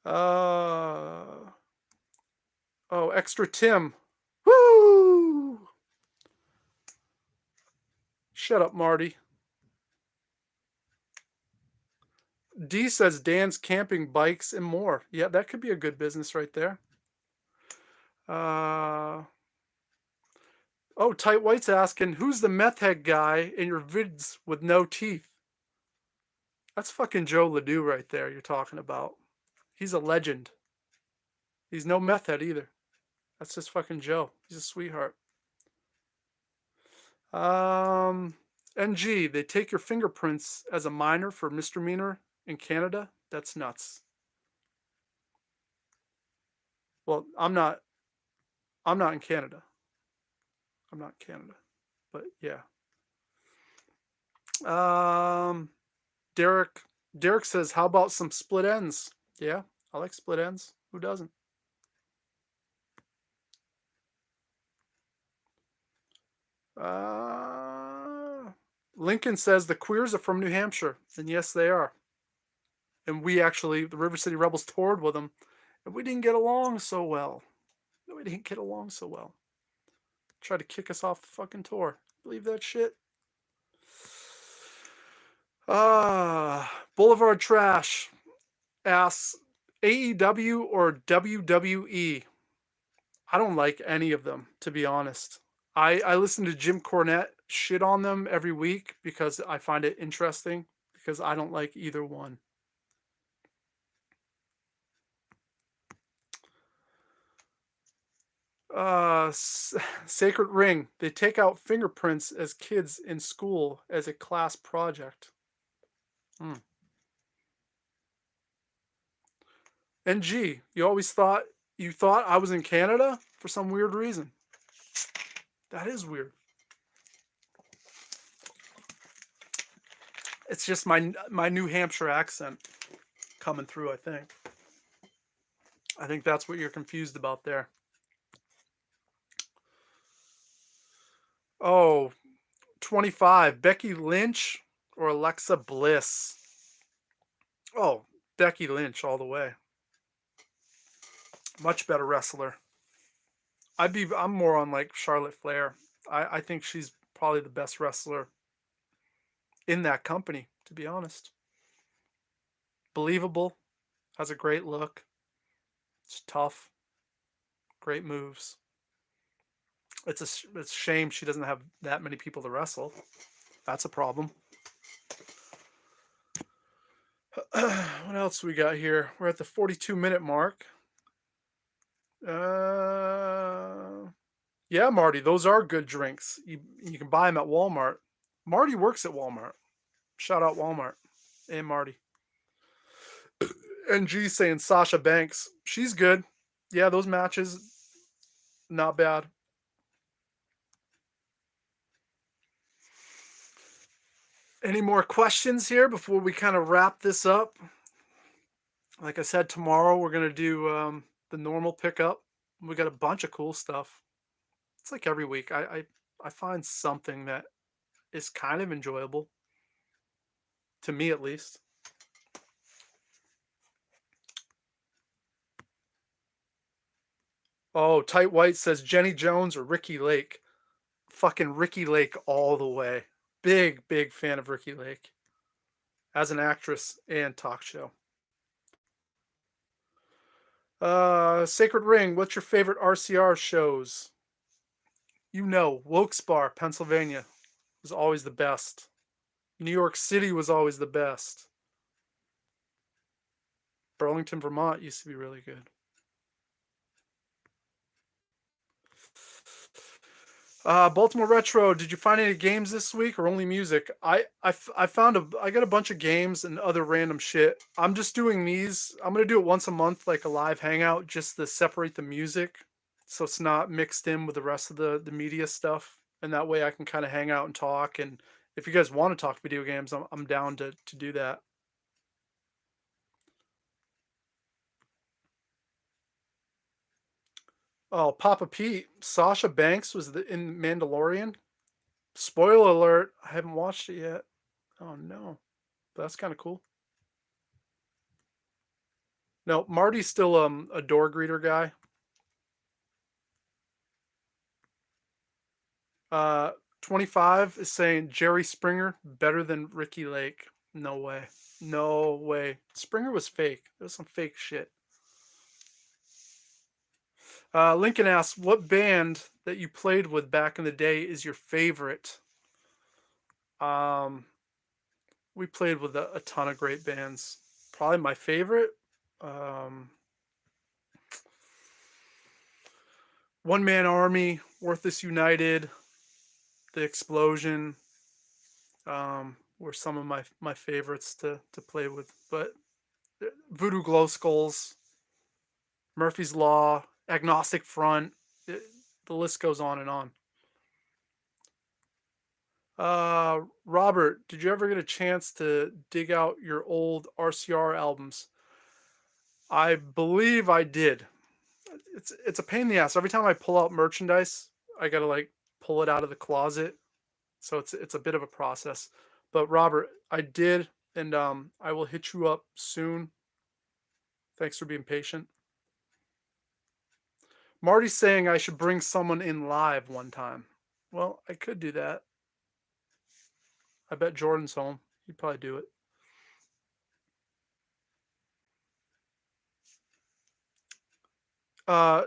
Oh, Extra Tim. Woo! Shut up, Marty. D says Dan's Camping Bikes and More. Yeah, that could be a good business right there. Tight White's asking, who's the meth head guy in your vids with no teeth? That's fucking Joe Ledoux right there you're talking about. He's a legend. He's no meth head either. That's just fucking Joe. He's a sweetheart. NG, they take your fingerprints as a minor for misdemeanor in Canada? That's nuts. Well, I'm not in Canada. I'm not in Canada. But yeah. Derek says, how about some split ends? Yeah, I like split ends. Who doesn't? Lincoln says the queers are from New Hampshire. And yes, they are. And we actually, the River City Rebels, toured with them. And we didn't get along so well. Tried to kick us off the fucking tour. Believe that shit? Boulevard Trash asks, AEW or WWE? I don't like any of them, to be honest. I listen to Jim Cornette shit on them every week because I find it interesting, because I don't like either one. Sacred Ring. They take out fingerprints as kids in school as a class project. NG, you thought I was in Canada for some weird reason. That is weird. It's just my New Hampshire accent coming through, I think. I think that's what you're confused about there. Oh, 25. Becky Lynch or Alexa Bliss? Oh, Becky Lynch all the way. Much better wrestler. I'm more on like Charlotte Flair. I think she's probably the best wrestler in that company, to be honest. Believable, has a great look. It's tough. Great moves. It's a shame she doesn't have that many people to wrestle. That's a problem. What else we got here? We're at the 42-minute mark. Yeah, Marty, those are good drinks. You can buy them at Walmart. Marty works at Walmart. Shout out Walmart and Marty. NG saying Sasha Banks. She's good. Yeah, those matches, not bad. Any more questions here before we kind of wrap this up? Like I said, tomorrow we're going to do the normal pickup. We got a bunch of cool stuff. It's like every week. I find something that is kind of enjoyable. To me, at least. Oh, Tight White says Jenny Jones or Ricky Lake. Fucking Ricky Lake all the way. Big fan of Ricky Lake. As an actress and talk show. Sacred Ring, what's your favorite RCR shows? You know, Wilkes-Barre, Pennsylvania was always the best. New York City was always the best. Burlington, Vermont used to be really good. Baltimore Retro, did you find any games this week or only music? I got a bunch of games and other random shit. I'm just doing these. I'm going to do it once a month, like a live hangout, just to separate the music so it's not mixed in with the rest of the media stuff. And that way I can kind of hang out and talk. And if you guys want to talk video games, I'm down to do that. Oh, Papa Pete, Sasha Banks was in Mandalorian. Spoiler alert, I haven't watched it yet. Oh no. But that's kind of cool. No, Marty's still a door greeter guy. 25 is saying Jerry Springer better than Ricky Lake. No way. No way. Springer was fake. It was some fake shit. Lincoln asks, what band that you played with back in the day is your favorite? Um, we played with a ton of great bands. Probably my favorite, um, One Man Army, Worthless United, The Explosion, were some of my favorites to play with. But Voodoo Glow Skulls, Murphy's Law, Agnostic Front, the list goes on and on. Robert, did you ever get a chance to dig out your old RCR albums? I believe I did. It's a pain in the ass. Every time I pull out merchandise, I gotta like pull it out of the closet. So it's a bit of a process. But Robert, I did, and I will hit you up soon. Thanks for being patient. Marty's saying I should bring someone in live one time. Well, I could do that. I bet Jordan's home. He'd probably do it.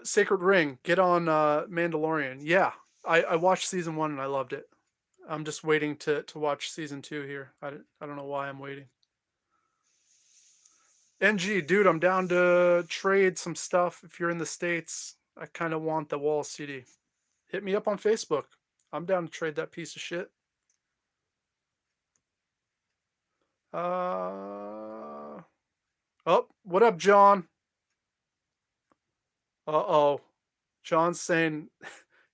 Sacred Ring, get on Mandalorian. Yeah, I watched season 1 and I loved it. I'm just waiting to watch season 2 here. I don't know why I'm waiting. NG, dude, I'm down to trade some stuff. If you're in the States, I kind of want the Wall CD. Hit me up on Facebook. I'm down to trade that piece of shit. Oh, what up, John? Uh-oh. John's saying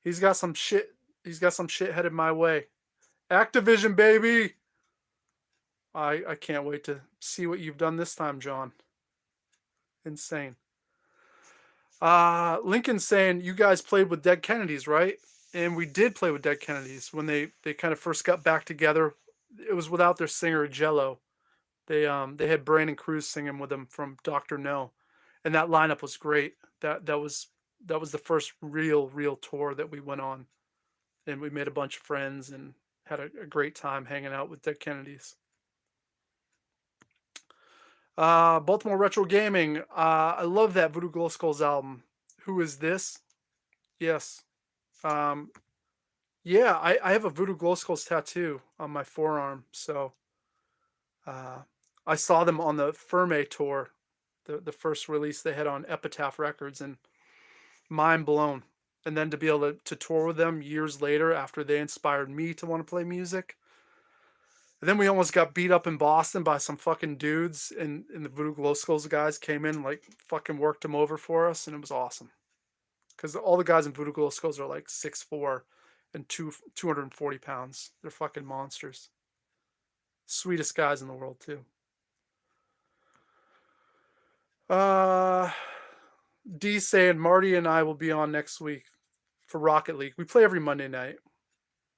he's got some shit. He's got some shit headed my way. Activision, baby. I can't wait to see what you've done this time, John. Insane. Lincoln's saying you guys played with Dead Kennedys, right? And we did play with Dead Kennedys when they kind of first got back together. It was without their singer Jello. They had Brandon Cruz singing with them from Doctor No, and that lineup was great. That was the first real tour that we went on, and we made a bunch of friends and had a great time hanging out with Dead Kennedys. Baltimore Retro Gaming. I love that Voodoo Glow Skulls album. Who is this? Yes. Um, yeah, I have a Voodoo Glow Skulls tattoo on my forearm. So I saw them on the Ferme tour, the first release they had on Epitaph Records, and mind blown. And then to be able to tour with them years later after they inspired me to want to play music. And then we almost got beat up in Boston by some fucking dudes, and the Voodoo Glow Skulls guys came in, like fucking worked them over for us, and it was awesome. Because all the guys in Voodoo Glow Skulls are like 6'4" and 240 pounds. They're fucking monsters. Sweetest guys in the world too. D saying Marty and I will be on next week for Rocket League. We play every Monday night.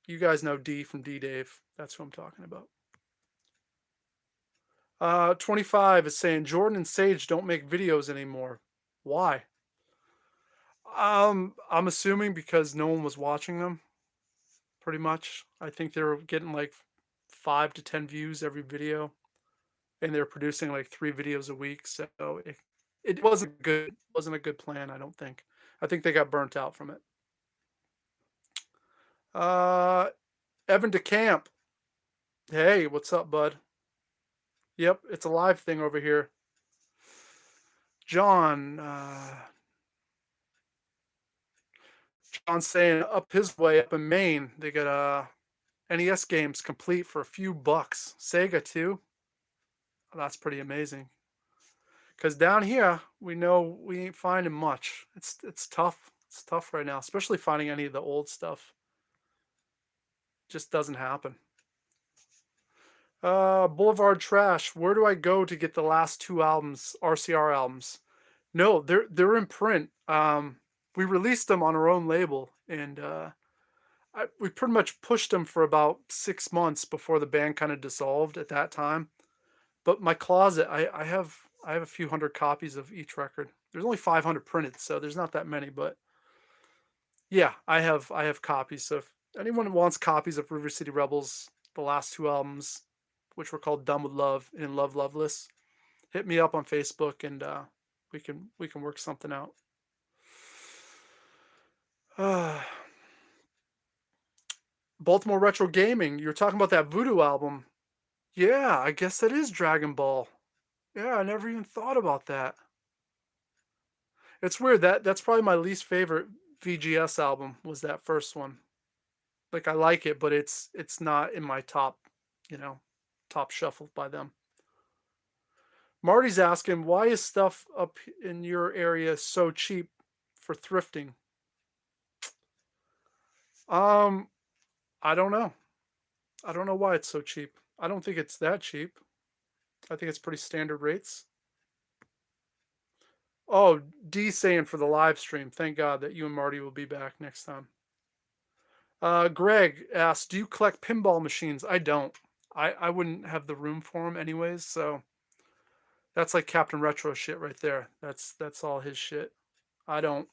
You guys know D from D Dave. That's who I'm talking about. 25 is saying Jordan and Sage don't make videos anymore. Why? I'm assuming because no one was watching them. Pretty much. I think they were getting like 5 to 10 views every video, and they're producing like 3 videos a week. So it wasn't a good plan. I don't think. I think they got burnt out from it. Evan DeCamp. Hey, what's up, bud? Yep, it's a live thing over here. John. John's saying up his way up in Maine, they got NES games complete for a few bucks. Sega too. That's pretty amazing. Because down here, we know we ain't finding much. It's tough. It's tough right now, especially finding any of the old stuff. Just doesn't happen. Boulevard Trash. Where do I go to get the last 2 albums, RCR albums? No, they're in print. We released them on our own label, and we pretty much pushed them for about 6 months before the band kind of dissolved at that time. But my closet, I have I have a few hundred copies of each record. There's only 500 printed, so there's not that many, but yeah, I have copies. So if anyone wants copies of River City Rebels, the last two albums, which were called Done with Love and In Love Loveless, hit me up on Facebook and we can work something out. Baltimore Retro Gaming, you were talking about that Voodoo album. Yeah, I guess that is Dragon Ball. Yeah, I never even thought about that. It's weird that's probably my least favorite VGS album was that first one. Like I like it, but it's not in my top, you know, top shuffle by them. Marty's asking, why is stuff up in your area so cheap for thrifting? Um, I don't know. I don't know why it's so cheap. I don't think it's that cheap. I think it's pretty standard rates. Oh, D saying for the live stream. Thank God that you and Marty will be back next time. Greg asks, do you collect pinball machines? I don't. I wouldn't have the room for them anyways, so that's like Captain Retro shit right there. That's all his shit. I don't.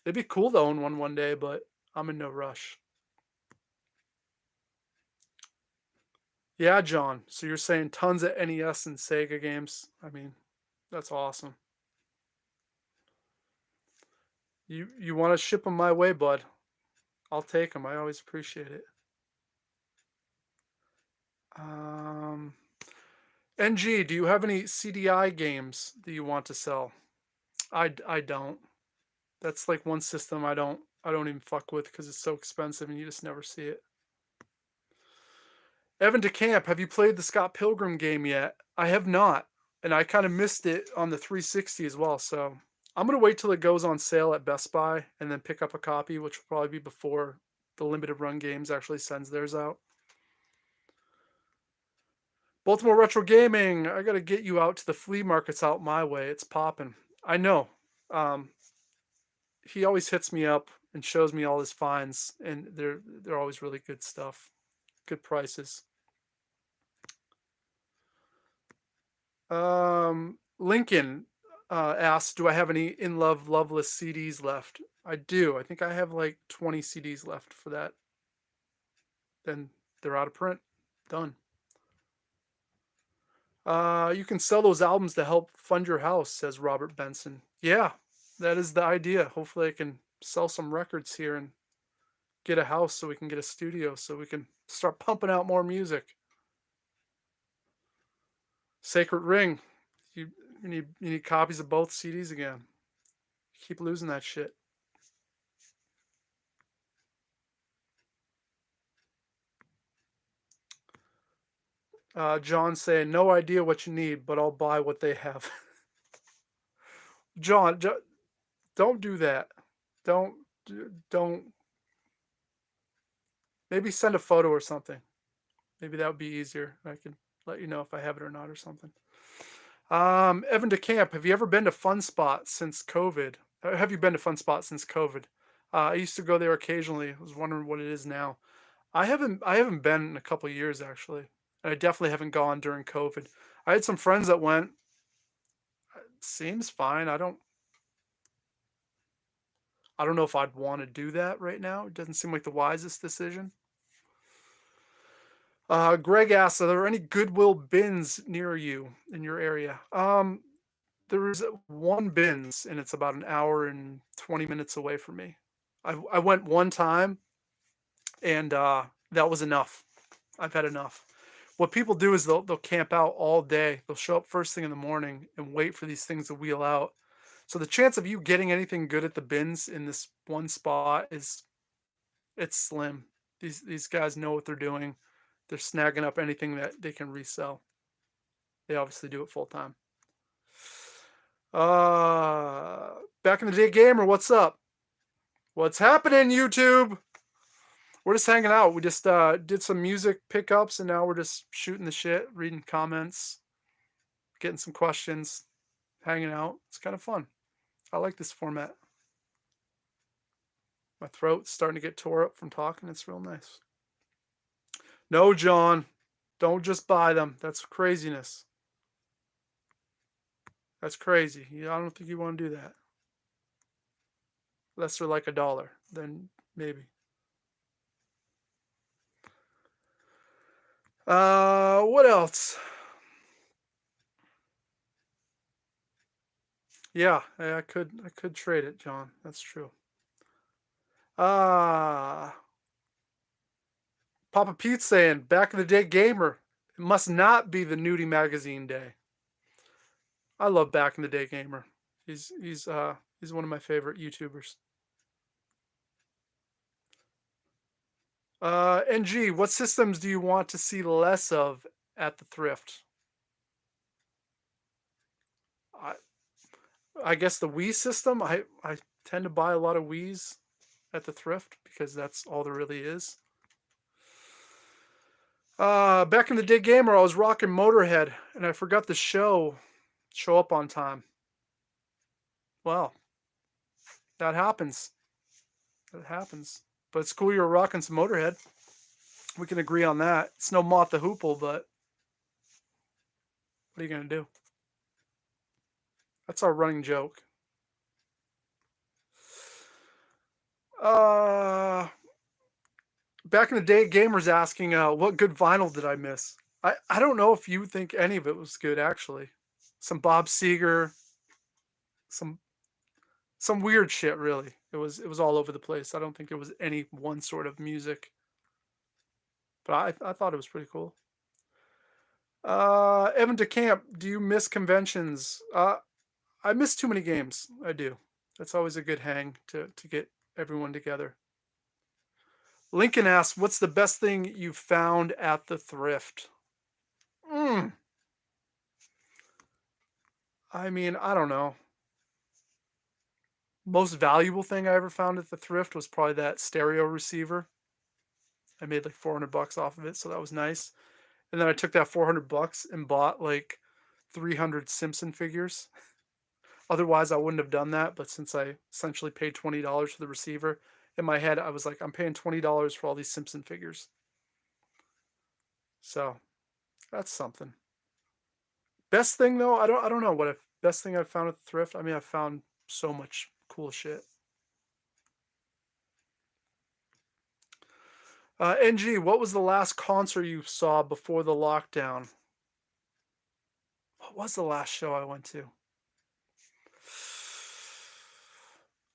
It'd be cool to own one day, but I'm in no rush. Yeah, John. So you're saying tons of NES and Sega games? I mean, that's awesome. You want to ship them my way, bud? I'll take them. I always appreciate it. NG, do you have any CDI games that you want to sell? I don't. That's like one system I don't even fuck with because it's so expensive and you just never see it. Evan DeCamp, have you played the Scott Pilgrim game yet? I have not, and I kind of missed it on the 360 as well. So I'm gonna wait till it goes on sale at Best Buy and then pick up a copy, which will probably be before the limited run games actually sends theirs out. Baltimore Retro Gaming, I gotta get you out to the flea markets out my way. It's popping. I know. Um, he always hits me up and shows me all his finds, and they're always really good stuff, good prices. Lincoln asks, do I have any In Love Loveless CDs left? I do. I think I have like 20 CDs left for that. Then they're out of print. Done. You can sell those albums to help fund your house, says Robert Benson. Yeah, that is the idea. Hopefully I can sell some records here and get a house so we can get a studio so we can start pumping out more music. Sacred Ring. You need copies of both CDs again. Keep losing that shit. John saying, no idea what you need, but I'll buy what they have. John, don't do that. Don't. Maybe send a photo or something. Maybe that would be easier. I can let you know if I have it or not or something. Evan DeCamp, have you ever been to Fun Spot since COVID? Have you been to Fun Spot since COVID? I used to go there occasionally. I was wondering what it is now. I haven't been in a couple of years actually. And I definitely haven't gone during COVID. I had some friends that went. It seems fine. I don't know if I'd want to do that right now. It doesn't seem like the wisest decision. Greg asks, are there any Goodwill bins near you in your area? There is one bins, and it's about an hour and 20 minutes away from me. I went one time, and that was enough. I've had enough. What people do is they'll camp out all day. They'll show up first thing in the morning and wait for these things to wheel out. So the chance of you getting anything good at the bins in this one spot it's slim. These guys know what they're doing. They're snagging up anything that they can resell. They obviously do it full time. Back in the day gamer, what's up? What's happening, YouTube? We're just hanging out. We just did some music pickups, and now we're just shooting the shit, reading comments, getting some questions, hanging out. It's kind of fun. I like this format. My throat's starting to get tore up from talking. It's real nice. No, John, don't just buy them. That's craziness. That's crazy. I don't think you want to do that. Unless they're like $1, then maybe. What else? Yeah, I could trade it, John. That's true. Papa Pete saying, back in the day gamer. It must not be the Nudie magazine day. I love Back in the Day Gamer. He's one of my favorite YouTubers. NG, what systems do you want to see less of at the thrift? I guess the Wii system. I tend to buy a lot of Wiis at the thrift because that's all there really is. Back in the day gamer, I was rocking Motorhead and I forgot the show up on time. Well, that happens. That happens. But it's cool you're rocking some Motorhead. We can agree on that. It's no Moth the Hoople, but what are you gonna do? That's our running joke. Back in the day, gamers asking, what good vinyl did I miss? I don't know if you think any of it was good, actually. Some Bob Seger, some weird shit, really. It was all over the place. I don't think there was any one sort of music. But I thought it was pretty cool. Evan DeCamp, do you miss conventions? I miss too many games. I do. That's always a good hang to get everyone together. Lincoln asks, what's the best thing you found at the thrift? I mean, I don't know. Most valuable thing I ever found at the thrift was probably that stereo receiver. I made like $400 off of it, so that was nice. And then I took that $400 and bought like 300 Simpson figures. Otherwise, I wouldn't have done that. But since I essentially paid $20 for the receiver, in my head, I was like, I'm paying $20 for all these Simpson figures. So that's something. Best thing though, I don't know what best thing I've found at the thrift. I mean, I've found so much cool shit. NG, what was the last concert you saw before the lockdown? What was the last show I went to?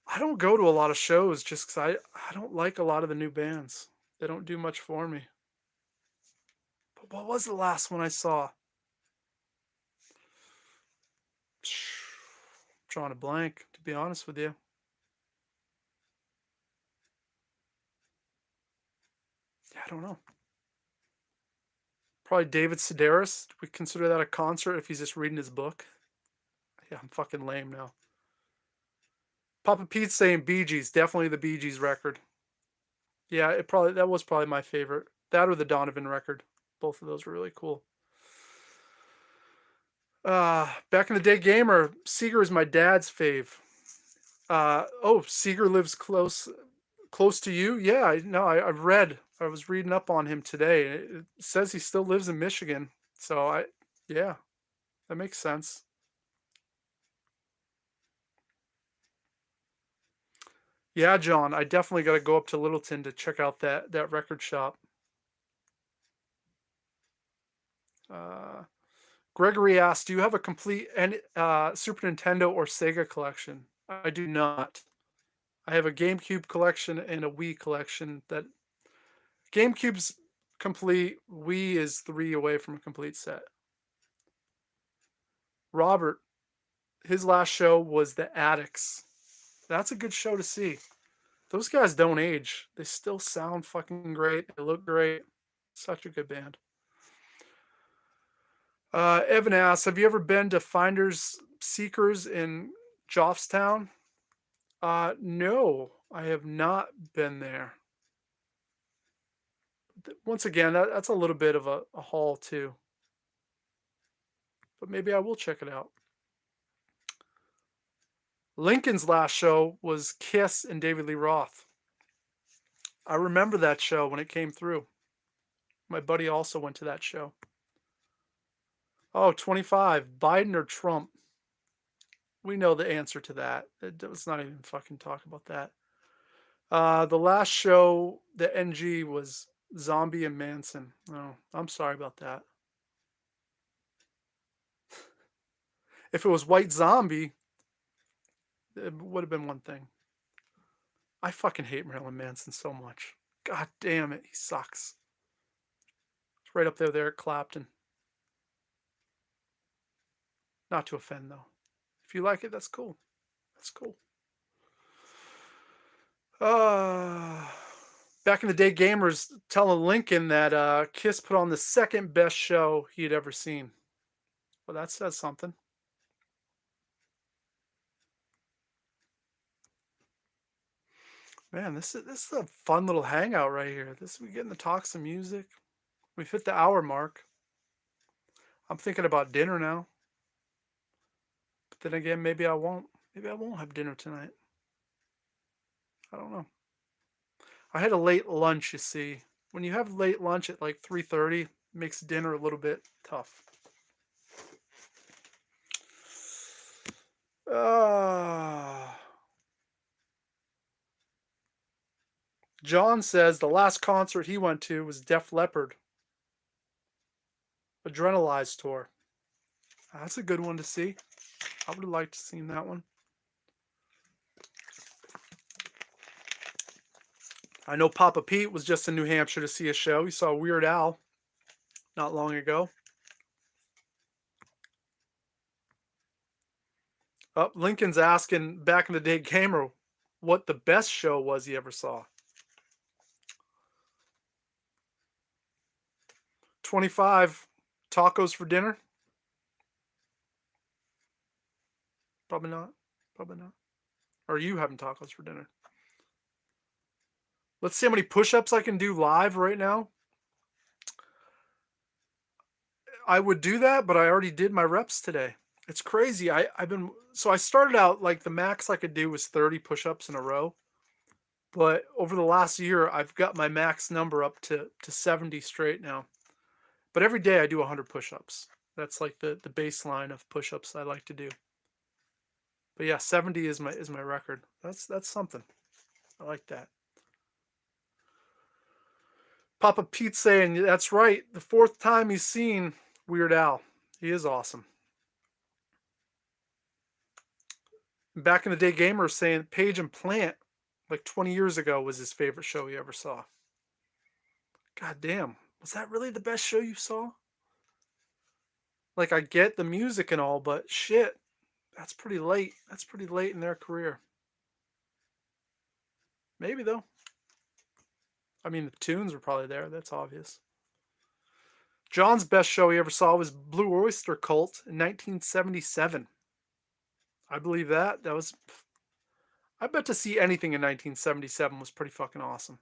I don't go to a lot of shows just because I don't like a lot of the new bands. They don't do much for me. But what was the last one I saw? Drawing a blank, to be honest with you. Yeah, I don't know. Probably David Sedaris. Do we consider that a concert if he's just reading his book? Yeah, I'm fucking lame now. Papa Pete's saying Bee Gees. Definitely the Bee Gees record. Yeah, that was probably my favorite. That or the Donovan record. Both of those were really cool. Back in the day, gamer. Seger is my dad's fave. Seger lives close to you. Yeah, I've read. I was reading up on him today. It says he still lives in Michigan. So yeah, that makes sense. Yeah, John, I definitely got to go up to Littleton to check out that record shop. Gregory asked, do you have a complete Super Nintendo or Sega collection? I do not. I have a GameCube collection and a Wii collection. That GameCube's complete. Wii is 3 away from a complete set. Robert, his last show was The Addicts. That's a good show to see. Those guys don't age. They still sound fucking great. They look great. Such a good band. Evan asks, have you ever been to Finders Seekers in Joffstown? No, I have not been there. Once again, that's a little bit of a haul too. But maybe I will check it out. Lincoln's last show was Kiss and David Lee Roth. I remember that show when it came through. My buddy also went to that show. Oh, 25. Biden or Trump? We know the answer to that. Let's not even fucking talk about that. The last show, the NG was Zombie and Manson. Oh, I'm sorry about that. If it was White Zombie, it would have been one thing. I fucking hate Marilyn Manson so much. God damn it, he sucks. It's right up there with Eric Clapton. Not to offend though. If you like it, that's cool. That's cool. Back in the day, gamers telling Lincoln that Kiss put on the second best show he had ever seen. Well, that says something. Man, this is a fun little hangout right here. We getting to talk some music. We've hit the hour mark. I'm thinking about dinner now. But then again, maybe I won't. Maybe I won't have dinner tonight. I don't know. I had a late lunch, you see. When you have late lunch at like 3:30, it makes dinner a little bit tough. John says the last concert he went to was Def Leppard. Adrenalize tour. That's a good one to see. I would have liked to seen that one. I know Papa Pete was just in New Hampshire to see a show. He saw Weird Al not long ago. Lincoln's asking back in the day gamer what the best show was he ever saw. 25 tacos for dinner? Probably not. Probably not. Or are you having tacos for dinner? Let's see how many push-ups I can do live right now. I would do that, but I already did my reps today. It's crazy. I started out like the max I could do was 30 push-ups in a row. But over the last year, I've got my max number up to 70 straight now. But every day I do 100 push-ups. That's like the baseline of push-ups I like to do. But yeah, 70 is my record. That's something. I like that. Papa Pete saying, that's right. The fourth time he's seen Weird Al. He is awesome. Back in the day, gamers saying Page and Plant, like 20 years ago, was his favorite show he ever saw. God damn. Was that really the best show you saw? Like, I get the music and all, but shit. That's pretty late. That's pretty late in their career. Maybe, though. I mean, the tunes were probably there. That's obvious. John's best show he ever saw was Blue Oyster Cult in 1977. I believe that. I bet to see anything in 1977 was pretty fucking awesome.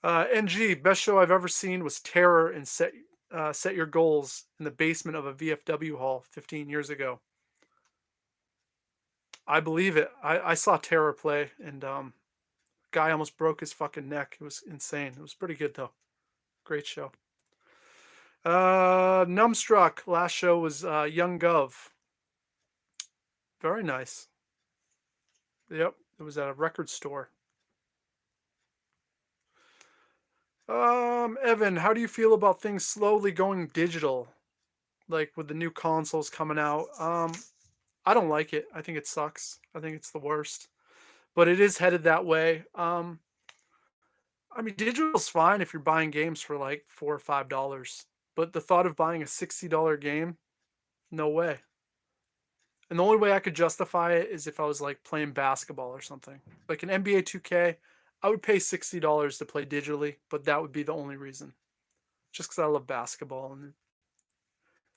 NG, best show I've ever seen was Terror and Set Your Goals in the basement of a VFW hall 15 years ago. I believe it. I saw Terror play, and guy almost broke his fucking neck. It was insane. It was pretty good, though. Great show. Numbstruck, last show was Young Gov. Very nice. Yep, it was at a record store. Evan, how do you feel about things slowly going digital? Like with the new consoles coming out. I don't like it. I think it sucks. I think it's the worst. But it is headed that way. I mean, digital's fine if you're buying games for like $4 or $5. But the thought of buying a $60 game, no way. And the only way I could justify it is if I was like playing basketball or something. Like an NBA 2K, I would pay $60 to play digitally, but that would be the only reason. Just because I love basketball and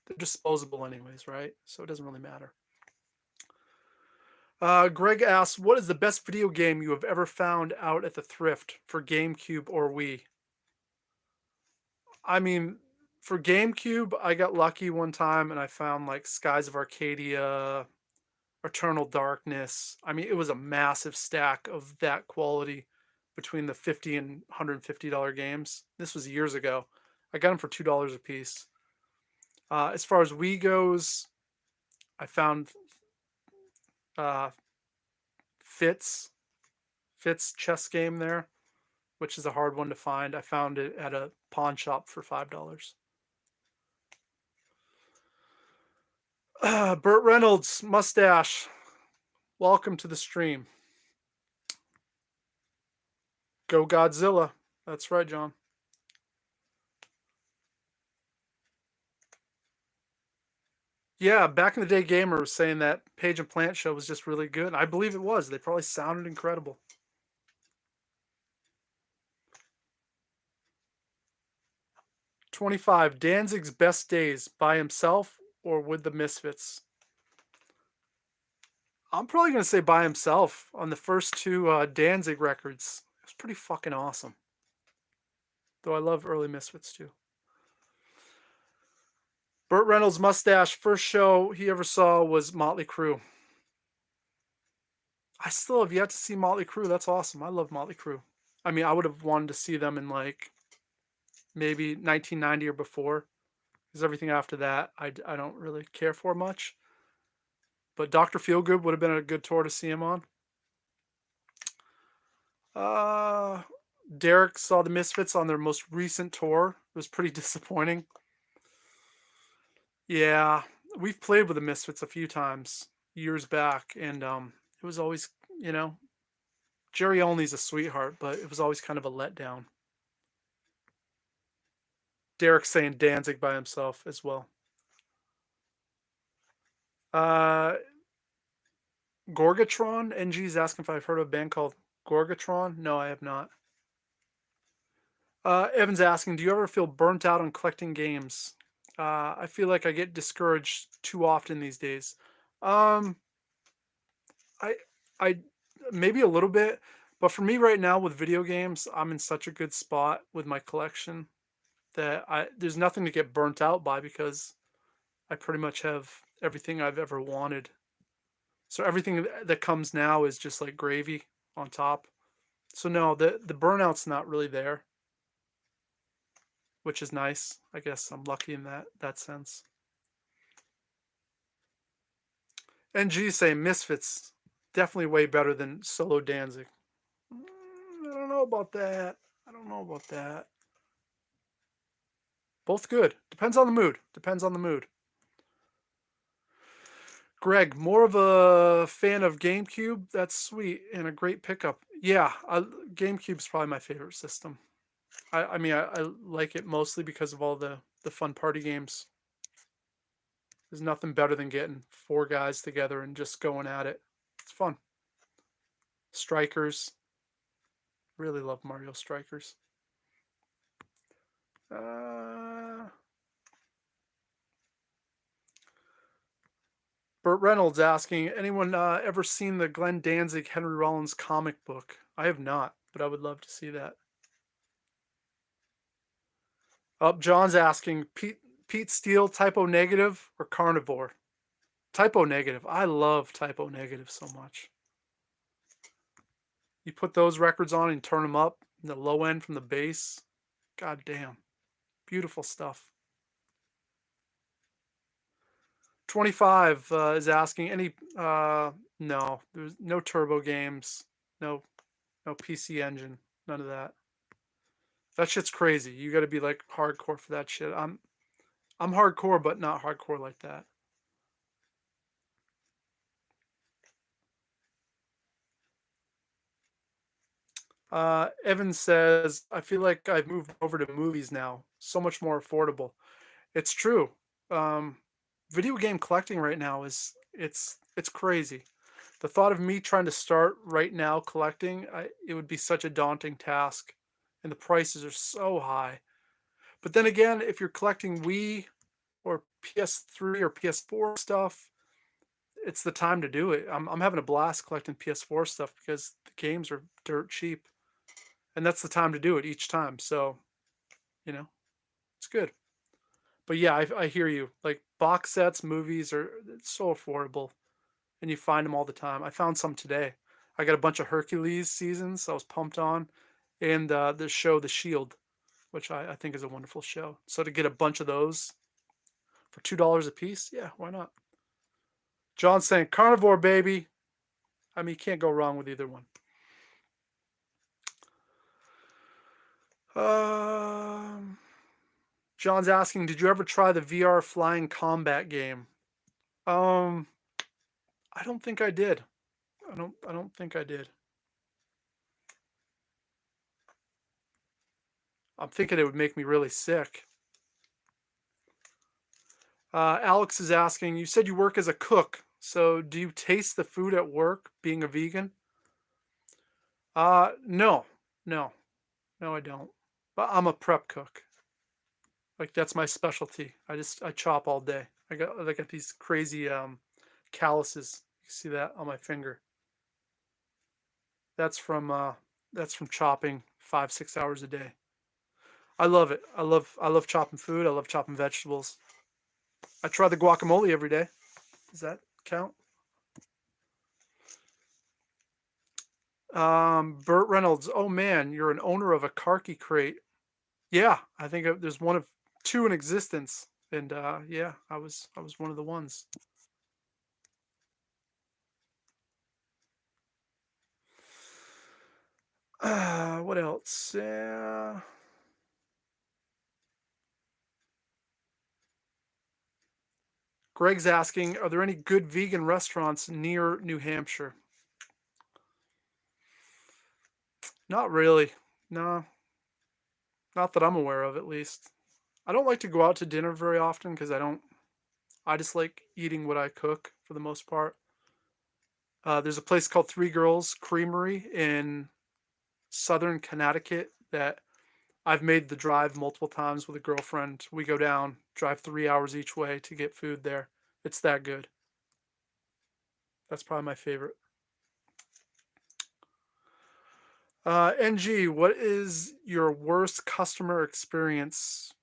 they're disposable anyways, right? So it doesn't really matter. Greg asks, what is the best video game you have ever found out at the Thrift for GameCube or Wii? I mean, for GameCube, I got lucky one time and I found like Skies of Arcadia, Eternal Darkness. I mean, it was a massive stack of that quality between the $50 and $150 games. This was years ago. I got them for $2 a piece. As far as Wii goes, I found Fitz chess game there, which is a hard one to find. I found it at a pawn shop for $5. Burt Reynolds, mustache. Welcome to the stream. Go Godzilla. That's right, John. Yeah, back in the day, Gamer was saying that Page and Plant show was just really good. I believe it was. They probably sounded incredible. $25. Danzig's best days by himself or with the Misfits? I'm probably going to say by himself on the first two Danzig records. It was pretty fucking awesome. Though I love early Misfits too. Burt Reynolds' mustache, first show he ever saw was Motley Crue. I still have yet to see Motley Crue. That's awesome. I love Motley Crue. I mean, I would have wanted to see them in like maybe 1990 or before, because everything after that I don't really care for much. But Dr. Feelgood would have been a good tour to see him on. Derek saw the Misfits on their most recent tour. It was pretty disappointing. Yeah, we've played with the Misfits a few times years back, and it was always, Jerry Only's a sweetheart, but it was always kind of a letdown. Derek's saying Danzig by himself as well. Gorgatron, NG's asking if I've heard of a band called Gorgatron. No, I have not. Evan's asking, do you ever feel burnt out on collecting games? I feel like I get discouraged too often these days. I maybe a little bit, but for me right now with video games, I'm in such a good spot with my collection that there's nothing to get burnt out by, because I pretty much have everything I've ever wanted. So everything that comes now is just like gravy on top. So no, the burnout's not really there, which is nice. I guess I'm lucky in that sense. NG saying Misfits definitely way better than solo Danzig. I don't know about that. Both good. Depends on the mood. Greg, more of a fan of Gamecube? That's sweet and a great pickup. Yeah, Gamecube's probably my favorite system. I mean, I like it mostly because of all the fun party games. There's nothing better than getting 4 guys together and just going at it. It's fun. Strikers. Really love Mario Strikers. Burt Reynolds asking, anyone ever seen the Glenn Danzig Henry Rollins comic book? I have not, but I would love to see that. John's asking, Pete Steele, Typo Negative or Carnivore? Typo Negative. I love Typo Negative so much. You put those records on and turn them up, the low end from the bass. God damn. Beautiful stuff. 25 is asking any no, there's no turbo games, no PC Engine, none of that. That shit's crazy. You got to be like hardcore for that shit. I'm hardcore, but not hardcore like that. Evan says, I feel like I've moved over to movies now. So much more affordable. It's true. Video game collecting right now it's crazy. The thought of me trying to start right now collecting, it would be such a daunting task, and the prices are so high. But then again, if you're collecting Wii or PS3 or PS4 stuff, it's the time to do it. I'm having a blast collecting PS4 stuff because the games are dirt cheap, and that's the time to do it each time. So, it's good. But yeah, I hear you. Like box sets, movies it's so affordable, and you find them all the time. I found some today. I got a bunch of Hercules seasons I was pumped on, and the show The Shield, which I think is a wonderful show. So to get a bunch of those for $2 a piece, yeah, why not? John's saying carnivore, baby. I mean, you can't go wrong with either one. John's asking, did you ever try the VR flying combat game? I don't think I did. I don't think I did. I'm thinking it would make me really sick. Alex is asking, you said you work as a cook, so do you taste the food at work being a vegan? No, I don't. But I'm a prep cook. Like that's my specialty. I chop all day. I got these crazy calluses. You see that on my finger? That's from chopping 5-6 hours a day. I love it. I love chopping food. I love chopping vegetables. I try the guacamole every day. Does that count? Burt Reynolds. Oh man, you're an owner of a Karki crate. Yeah, I think there's one of two in existence, and yeah, I was one of the ones. What else? Greg's asking, are there any good vegan restaurants near New Hampshire? Not really. No. Not that I'm aware of, at least. I don't like to go out to dinner very often because I just like eating what I cook for the most part. There's a place called Three Girls Creamery in southern Connecticut that I've made the drive multiple times with a girlfriend. We go down, drive 3 hours each way to get food there. It's that good. That's probably my favorite. NG, what is your worst customer experience?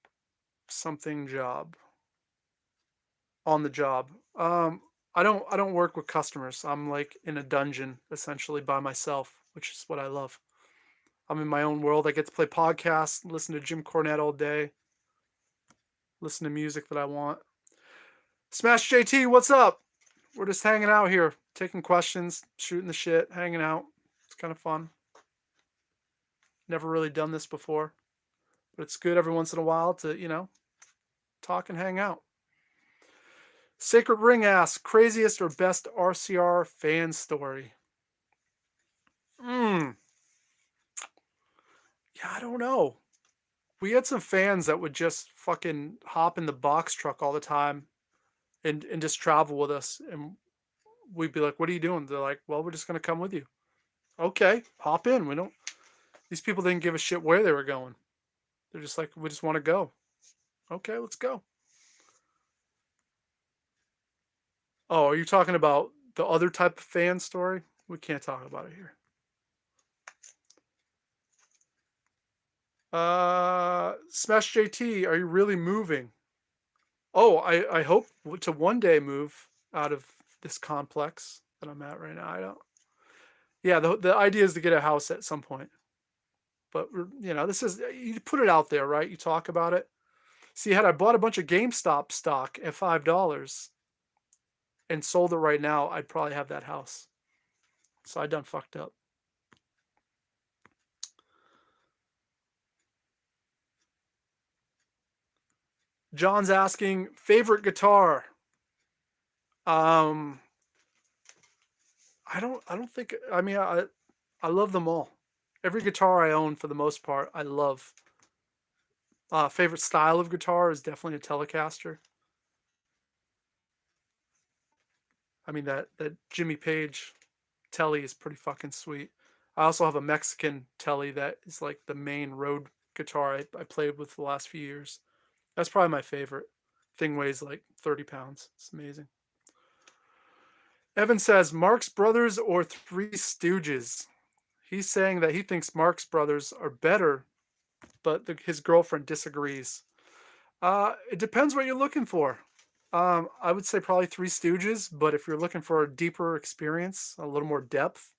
Something job. On the job. I don't work with customers. I'm like in a dungeon essentially by myself, which is what I love. I'm in my own world. I get to play podcasts, listen to Jim Cornette all day, listen to music that I want. Smash JT, what's up? We're just hanging out here, taking questions, shooting the shit, hanging out. It's kind of fun. Never really done this before, but it's good every once in a while to, talk and hang out. Sacred Ring asks, craziest or best RCR fan story? Yeah, I don't know. We had some fans that would just fucking hop in the box truck all the time and just travel with us. And we'd be like, what are you doing? They're like, well, we're just going to come with you. Okay, hop in. These people didn't give a shit where they were going. They're just like, we just want to go. Okay, let's go. Oh, are you talking about the other type of fan story? We can't talk about it here. Smash JT, are you really moving? Oh, I hope to one day move out of this complex that I'm at right now. Yeah, the idea is to get a house at some point. But this is, you put it out there, right? You talk about it. See, had I bought a bunch of GameStop stock at $5 and sold it right now, I'd probably have that house. So I done fucked up. John's asking, favorite guitar? I don't think, I mean, I love them all. Every guitar I own, for the most part, I love. Favorite style of guitar is definitely a Telecaster. I mean, that Jimmy Page Tele is pretty fucking sweet. I also have a Mexican Tele that is like the main road guitar I played with the last few years. That's probably my favorite. Thing weighs like 30 pounds. It's amazing. Evan says, Marx Brothers or Three Stooges? He's saying that he thinks Marx Brothers are better, but his girlfriend disagrees. It depends what you're looking for. I would say probably Three Stooges, but if you're looking for a deeper experience, a little more depth,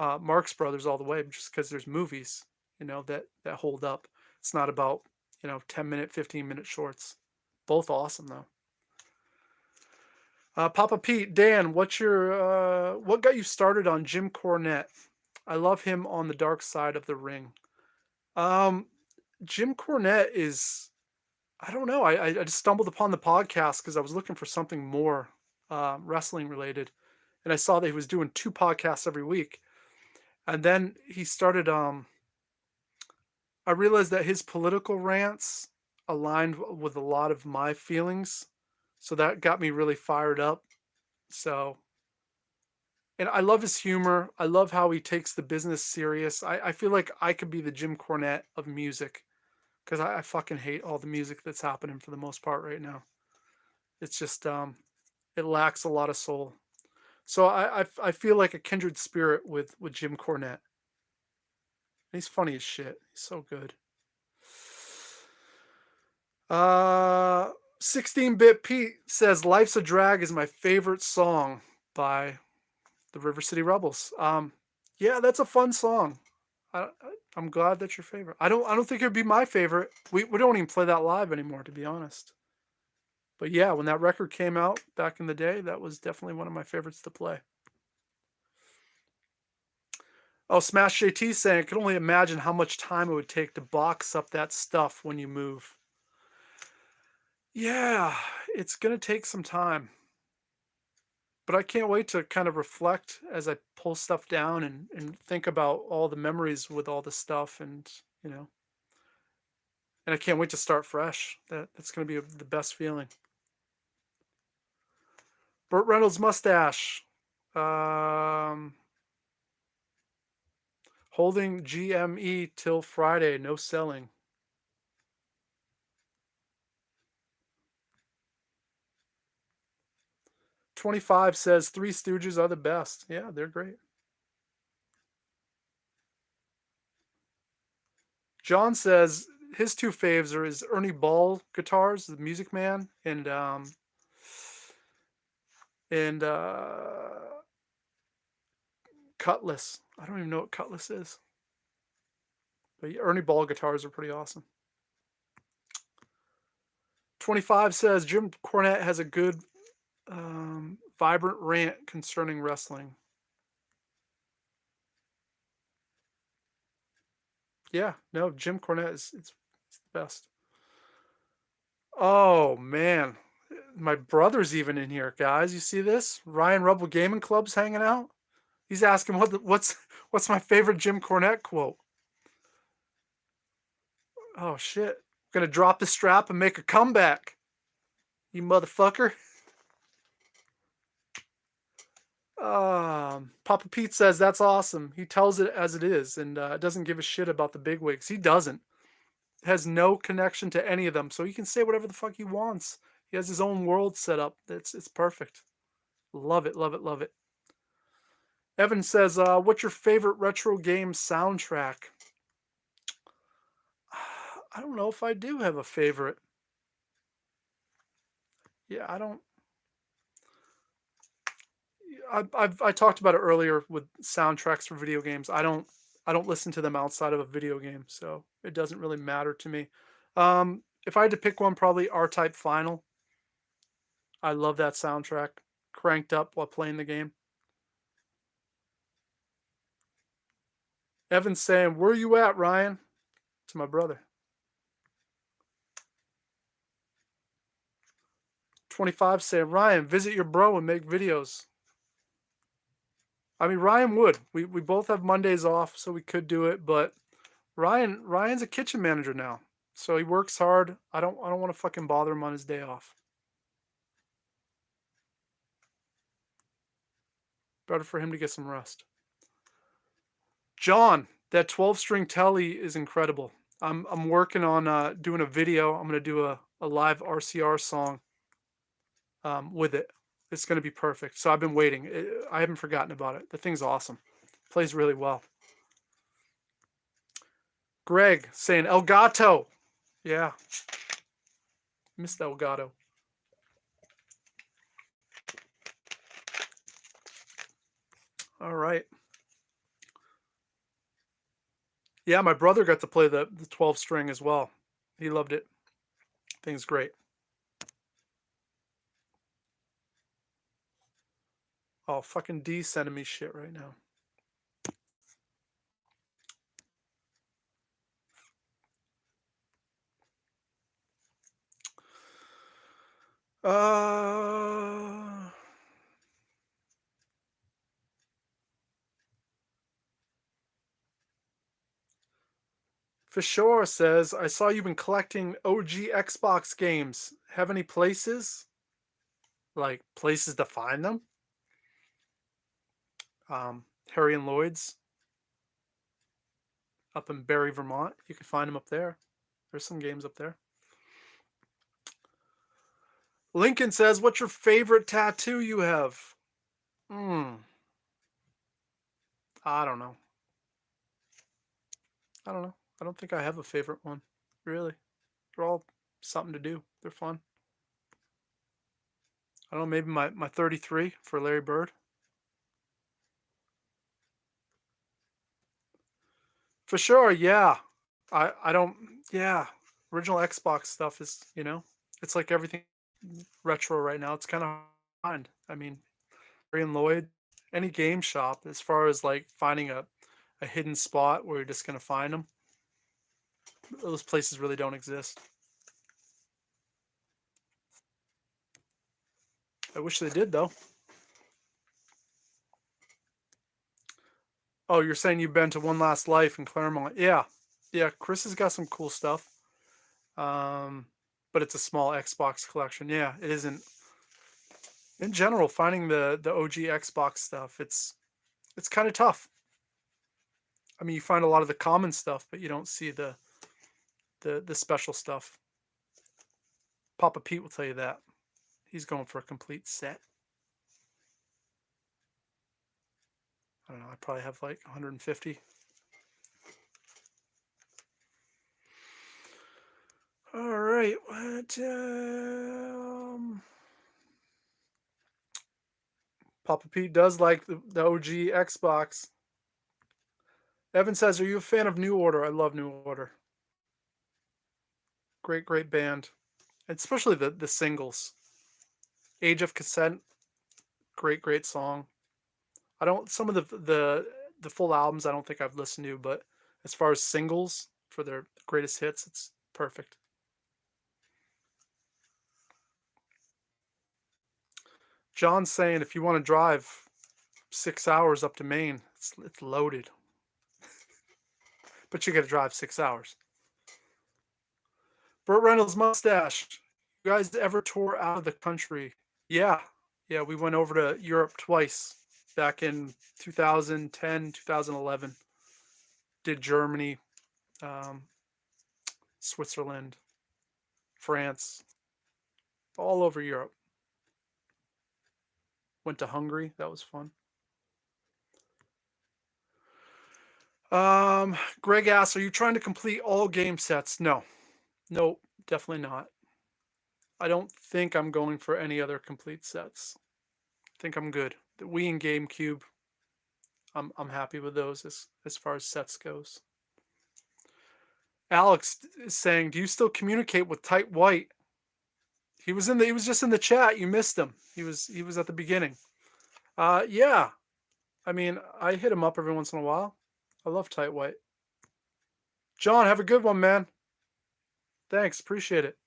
Marx Brothers all the way, just because there's movies, that hold up. It's not about, 10-minute, 15-minute shorts. Both awesome, though. Papa Pete, Dan, what got you started on Jim Cornette? I love him on the dark side of the ring. Um, Jim Cornette is, I don't know. I just stumbled upon the podcast because I was looking for something more wrestling related, and I saw that he was doing 2 podcasts every week. And then he started. I realized that his political rants aligned with a lot of my feelings, so that got me really fired up. So, and I love his humor. I love how he takes the business serious. I feel like I could be the Jim Cornette of music because I fucking hate all the music that's happening for the most part right now. It's just it lacks a lot of soul. So I feel like a kindred spirit with Jim Cornette. He's funny as shit. He's so good. 16-bit Pete says "Life's a Drag" is my favorite song by the River City Rebels. Yeah, that's a fun song. I'm glad that's your favorite. I don't think it'd be my favorite. We don't even play that live anymore, to be honest. But yeah, when that record came out back in the day, that was definitely one of my favorites to play. Oh, Smash JT saying, I can only imagine how much time it would take to box up that stuff when you move. Yeah, it's going to take some time. But I can't wait to kind of reflect as I pull stuff down and think about all the memories with all the stuff and, you know, and I can't wait to start fresh. That's going to be the best feeling. Burt Reynolds mustache. Holding GME till Friday, no selling. "25 says Three Stooges are the best. Yeah, they're great. John says his 2 faves are his Ernie Ball guitars, the Music Man, and Cutlass. I don't even know what Cutlass is. But Ernie Ball guitars are pretty awesome. 25 says Jim Cornette has a good, vibrant rant concerning wrestling. Yeah, no, Jim Cornette it's the best. Oh man, my brother's even in here, guys. You see this? Ryan Rebel Gaming Club's hanging out. He's asking what's my favorite Jim Cornette quote. Oh shit! Gonna drop the strap and make a comeback, you motherfucker. Papa Pete says that's awesome. He tells it as it is and doesn't give a shit about the bigwigs. He doesn't. Has no connection to any of them, so he can say whatever the fuck he wants. He has his own world set up. It's perfect. Love it, love it, love it. Evan says, "What's your favorite retro game soundtrack?" I don't know if I do have a favorite. Yeah, I don't. I talked about it earlier with soundtracks for video games. I don't listen to them outside of a video game, so it doesn't really matter to me. If I had to pick one, probably R-Type Final. I love that soundtrack. Cranked up while playing the game. Evan's saying, "Where you at, Ryan?" To my brother. 25 saying, "Ryan, visit your bro and make videos." I mean, Ryan would. We both have Mondays off, so we could do it, but Ryan's a kitchen manager now. So he works hard. I don't want to fucking bother him on his day off. Better for him to get some rest. John, that 12-string telly is incredible. I'm working on doing a video. I'm gonna do a live RCR song with it. It's gonna be perfect. So I've been waiting. I haven't forgotten about it. The thing's awesome. Plays really well. Greg saying Elgato. Yeah. Missed Elgato. All right. Yeah, my brother got to play the 12 string as well. He loved it. Thing's great. Oh, fucking D sending me shit right now. For sure says, I saw you've been collecting OG Xbox games. Have any places? Like places to find them? Harry and Lloyd's up in Barrie, Vermont. You can find them up there. There's some games up there. Lincoln says, what's your favorite tattoo you have? I don't know. I don't know. I don't think I have a favorite one, really. They're all something to do. They're fun. I don't know, maybe my 33 for Larry Bird. For sure, yeah. I don't, yeah. Original Xbox stuff is, it's like everything retro right now. It's kind of fun. I mean, Ray and Lloyd, any game shop, as far as like finding a hidden spot where you're just going to find them, those places really don't exist. I wish they did, though. Oh, you're saying you've been to One Last Life in Claremont? Yeah, yeah. Chris has got some cool stuff, but it's a small Xbox collection. Yeah, it isn't. In general, finding the OG Xbox stuff, it's kind of tough. I mean, you find a lot of the common stuff, but you don't see the special stuff. Papa Pete will tell you that. He's going for a complete set. I don't know. I probably have like 150. All right. What? Papa Pete does like the OG Xbox. Evan says, are you a fan of New Order? I love New Order. Great, great band. Especially the singles. Age of Consent, great, great song. I don't, some of the full albums I don't think I've listened to, but as far as singles for their greatest hits, it's perfect. John's saying if you want to drive 6 hours up to Maine, it's loaded. But you got to drive 6 hours. Burt Reynolds mustache. You guys ever tour out of the country? Yeah. Yeah, we went over to Europe twice back in 2010, 2011. Did Germany, Switzerland, France, all over Europe. Went to Hungary. That was fun. Greg asks, are you trying to complete all game sets? No. Nope, definitely not. I don't think I'm going for any other complete sets. I think I'm good. The Wii and GameCube, I'm happy with those as far as sets goes. Alex is saying, do you still communicate with Tight White? He was just in the chat. You missed him. He was at the beginning. Yeah. I mean, I hit him up every once in a while. I love Tight White. John, have a good one, man. Thanks. Appreciate it.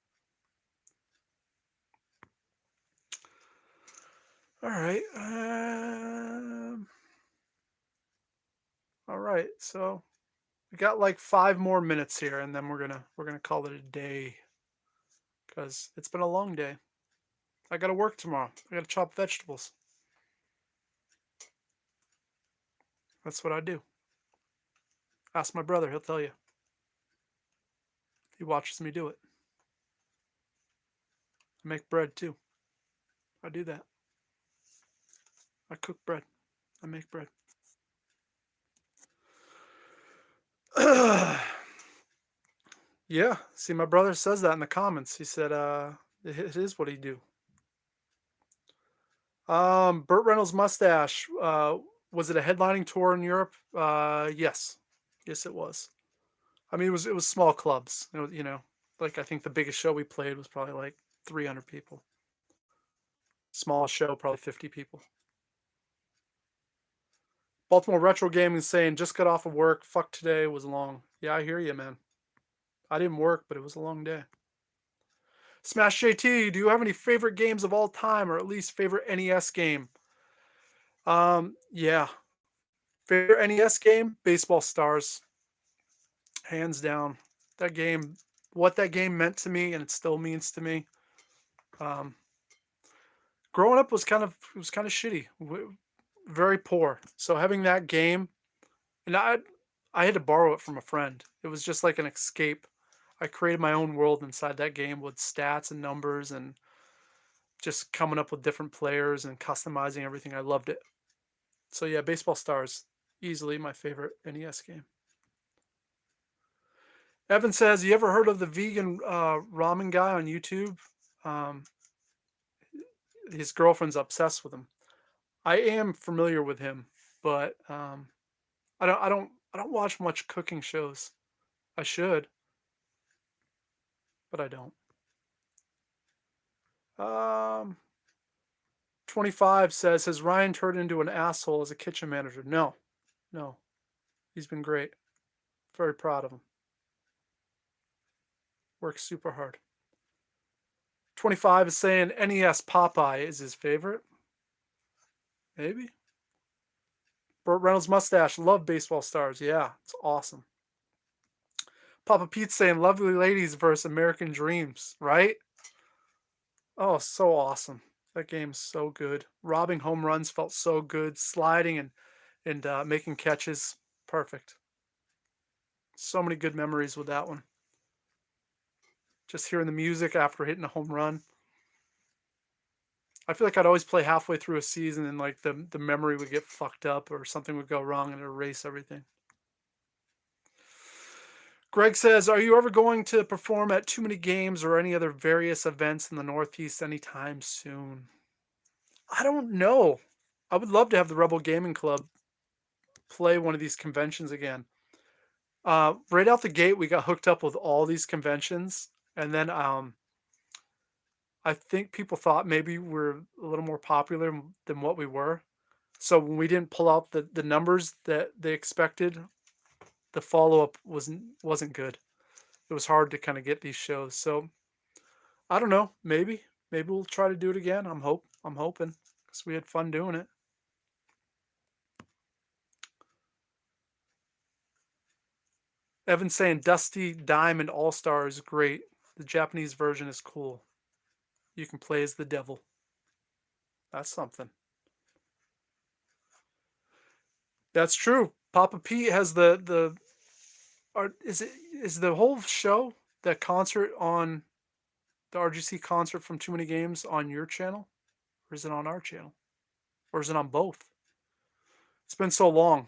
All right. All right. So we got like 5 more minutes here, and then we're gonna call it a day because it's been a long day. I gotta work tomorrow. I gotta chop vegetables. That's what I do. Ask my brother, he'll tell you. He watches me do it. I make bread too. I do that. I cook bread. I make bread. Yeah, see, my brother says that in the comments. He said, it is what he do. Burt Reynolds mustache. Was it a headlining tour in Europe? Yes. Yes, it was. I mean, it was small clubs. Like I think the biggest show we played was probably like 300 people. Small show, probably 50 people. Baltimore Retro Gaming saying, just got off of work. Fuck, today was long. Yeah, I hear you, man. I didn't work, but it was a long day. Smash JT, do you have any favorite games of all time, or at least favorite NES game? Yeah. Favorite NES game? Baseball Stars. Hands down. That game, what that game meant to me, and it still means to me. Um, growing up was kind of shitty. Very poor. So having that game, and I had to borrow it from a friend. It was just like an escape. I created my own world inside that game with stats and numbers and just coming up with different players and customizing everything. I loved it. So yeah, Baseball Stars, easily my favorite NES game. Evan says, you ever heard of the vegan ramen guy on YouTube? Um, his girlfriend's obsessed with him. I am familiar with him, but I don't watch much cooking shows. I should, but I don't. 25 says, has Ryan turned into an asshole as a kitchen manager? No, no. He's been great. Very proud of him. Works super hard. 25 is saying NES Popeye is his favorite. Maybe. Burt Reynolds mustache. Love Baseball Stars. Yeah, it's awesome. Papa Pete's saying Lovely Ladies versus American Dreams, right? Oh, so awesome. That game's so good. Robbing home runs felt so good. Sliding and making catches. Perfect. So many good memories with that one. Just hearing the music after hitting a home run. I feel like I'd always play halfway through a season and like the memory would get fucked up or something would go wrong and erase everything. Greg says, are you ever going to perform at Too Many Games or any other various events in the Northeast anytime soon? I don't know. I would love to have the Rebel Gaming Club play one of these conventions again. Right out the gate, we got hooked up with all these conventions. And then I think people thought maybe we're a little more popular than what we were. So when we didn't pull out the numbers that they expected, the follow-up wasn't good. It was hard to kind of get these shows. So I don't know. Maybe we'll try to do it again. I'm hoping because we had fun doing it. Evan saying Dusty Diamond All-Star is great. The Japanese version is cool. You can play as the devil. That's something. That's true. Papa Pete has is the whole show, that concert on the RGC concert from Too Many Games on your channel? Or is it on our channel? Or is it on both? It's been so long.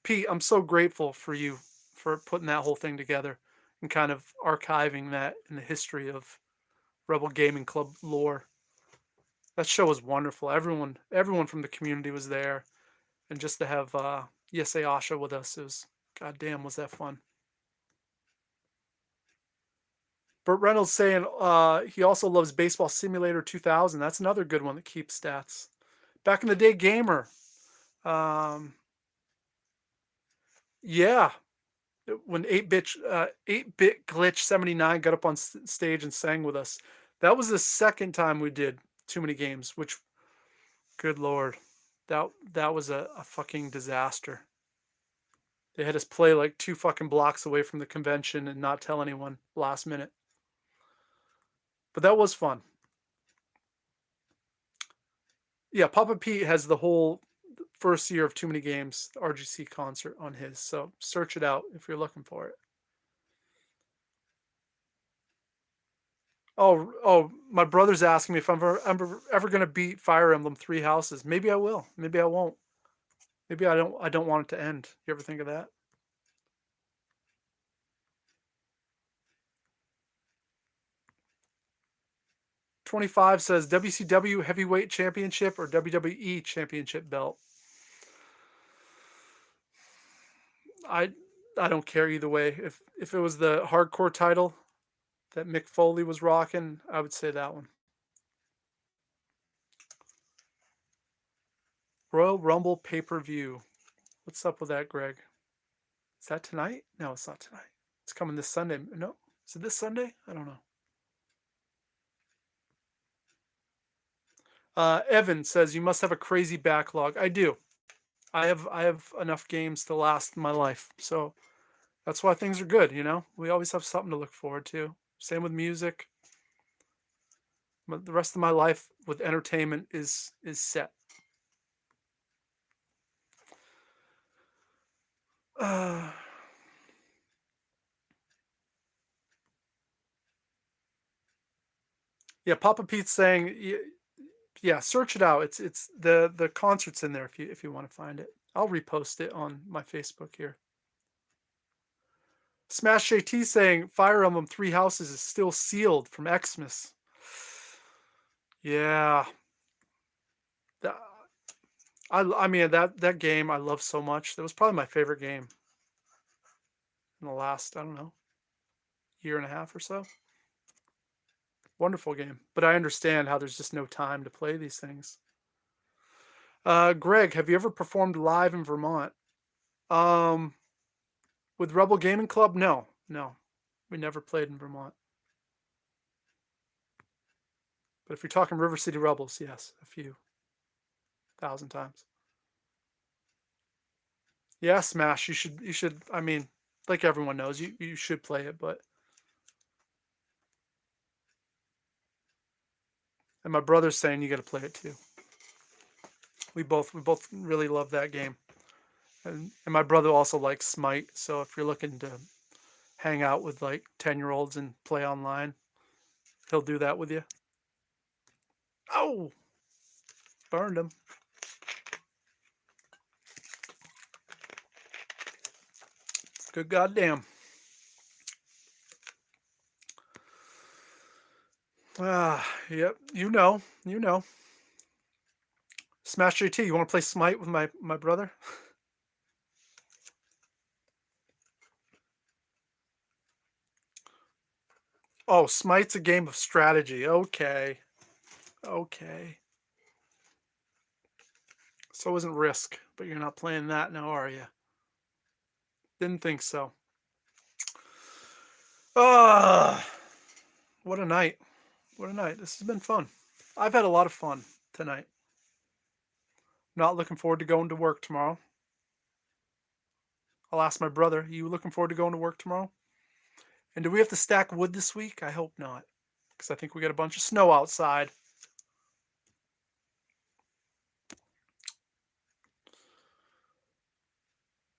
Pete, I'm so grateful for you for putting that whole thing together and kind of archiving that in the history of Rebel Gaming Club lore. That show was wonderful. Everyone from the community was there, and just to have Yesei Asha with us, it was, goddamn, was that fun. Burt Reynolds saying he also loves Baseball Simulator 2000. That's another good one that keeps stats. Back in the day, gamer. Yeah, when 8-bit glitch 79 got up on stage and sang with us. That was the second time we did Too Many Games, which, good lord, that was a fucking disaster. They had us play like 2 fucking blocks away from the convention and not tell anyone last minute. But that was fun. Yeah, Papa Pete has the whole first year of Too Many Games RGC concert on his, so search it out if you're looking for it. Oh, my brother's asking me if I'm ever going to beat Fire Emblem 3 Houses. Maybe I will. Maybe I won't. Maybe I don't want it to end. You ever think of that? $25 says WCW Heavyweight Championship or WWE Championship belt. I don't care either way. If it was the hardcore title that Mick Foley was rocking, I would say that one. Royal Rumble pay-per-view. What's up with that, Greg? Is that tonight? No, it's not tonight. It's coming this Sunday. No, is it this Sunday? I don't know. Evan says you must have a crazy backlog. I do. I have enough games to last my life. So that's why things are good, you know? We always have something to look forward to. Same with music. But the rest of my life with entertainment is set. Yeah, Papa Pete's saying, yeah, search it out. It's the concert's in there if you want to find it. I'll repost it on my Facebook here. Smash JT saying Fire Emblem Three Houses is still sealed from Xmas. Yeah, I mean that game I love so much. That was probably my favorite game in the last, I don't know, year and a half or so. Wonderful game, but I understand how there's just no time to play these things. Greg, have you ever performed live in Vermont? With Rebel Gaming Club? No, we never played in Vermont. But if you're talking River City Rebels, yes, a few thousand times. Yeah, Smash. You should. I mean, like everyone knows, you should play it. But and my brother's saying you got to play it too. We both really love that game, and my brother also likes Smite. So if you're looking to hang out with like 10-year-olds and play online, he'll do that with you. Oh, burned him. Good goddamn. Yep. You know. Smash JT, you want to play Smite with my brother? Oh, Smite's a game of strategy. Okay. So isn't Risk, but you're not playing that now, are you? Didn't think so. What a night. What a night. This has been fun. I've had a lot of fun tonight. Not looking forward to going to work tomorrow. I'll ask my brother, you looking forward to going to work tomorrow? And do we have to stack wood this week? I hope not. Because I think we got a bunch of snow outside.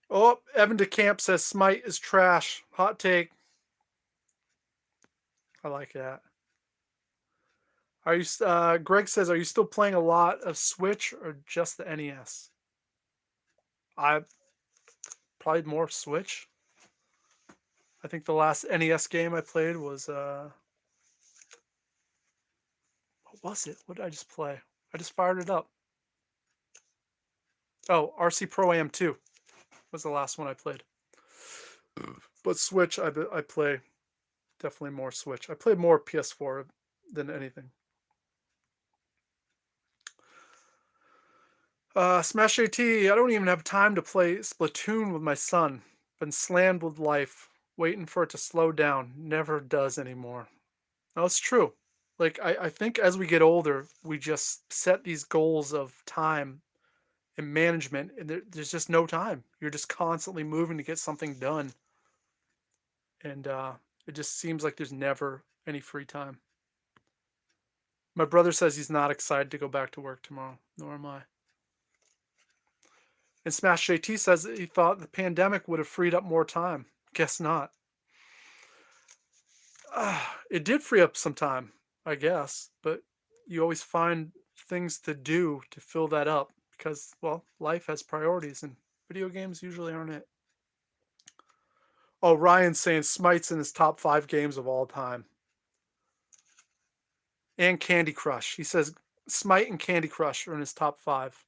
Oh, Evan DeCamp says Smite is trash. Hot take. I like that. Are you? Greg says, are you still playing a lot of Switch or just the NES? I probably more Switch. I think the last NES game I played was what was it? What did I just play? I just fired it up. Oh, RC Pro Am 2 was the last one I played. But Switch, I play definitely more Switch. I played more PS4 than anything. Smash AT, I don't even have time to play Splatoon with my son. Been slammed with life, waiting for it to slow down. Never does anymore. No, it's true. Like, I think as we get older, we just set these goals of time and management, and there's just no time. You're just constantly moving to get something done. And it just seems like there's never any free time. My brother says he's not excited to go back to work tomorrow, nor am I. And Smash JT says that he thought the pandemic would have freed up more time. Guess not. It did free up some time, I guess, but you always find things to do to fill that up because, well, life has priorities and video games usually aren't it. Oh, Ryan's saying Smite's in his top 5 games of all time. And Candy Crush. He says Smite and Candy Crush are in his top 5.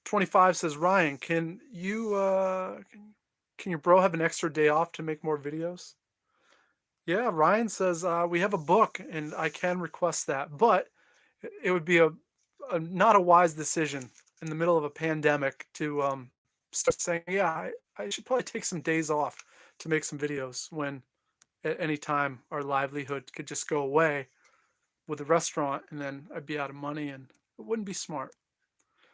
25 says, Ryan, can you can your bro have an extra day off to make more videos? Yeah, Ryan says we have a book and I can request that, but it would be a not a wise decision in the middle of a pandemic to start saying, yeah, I should probably take some days off to make some videos when at any time our livelihood could just go away with the restaurant and then I'd be out of money and it wouldn't be smart.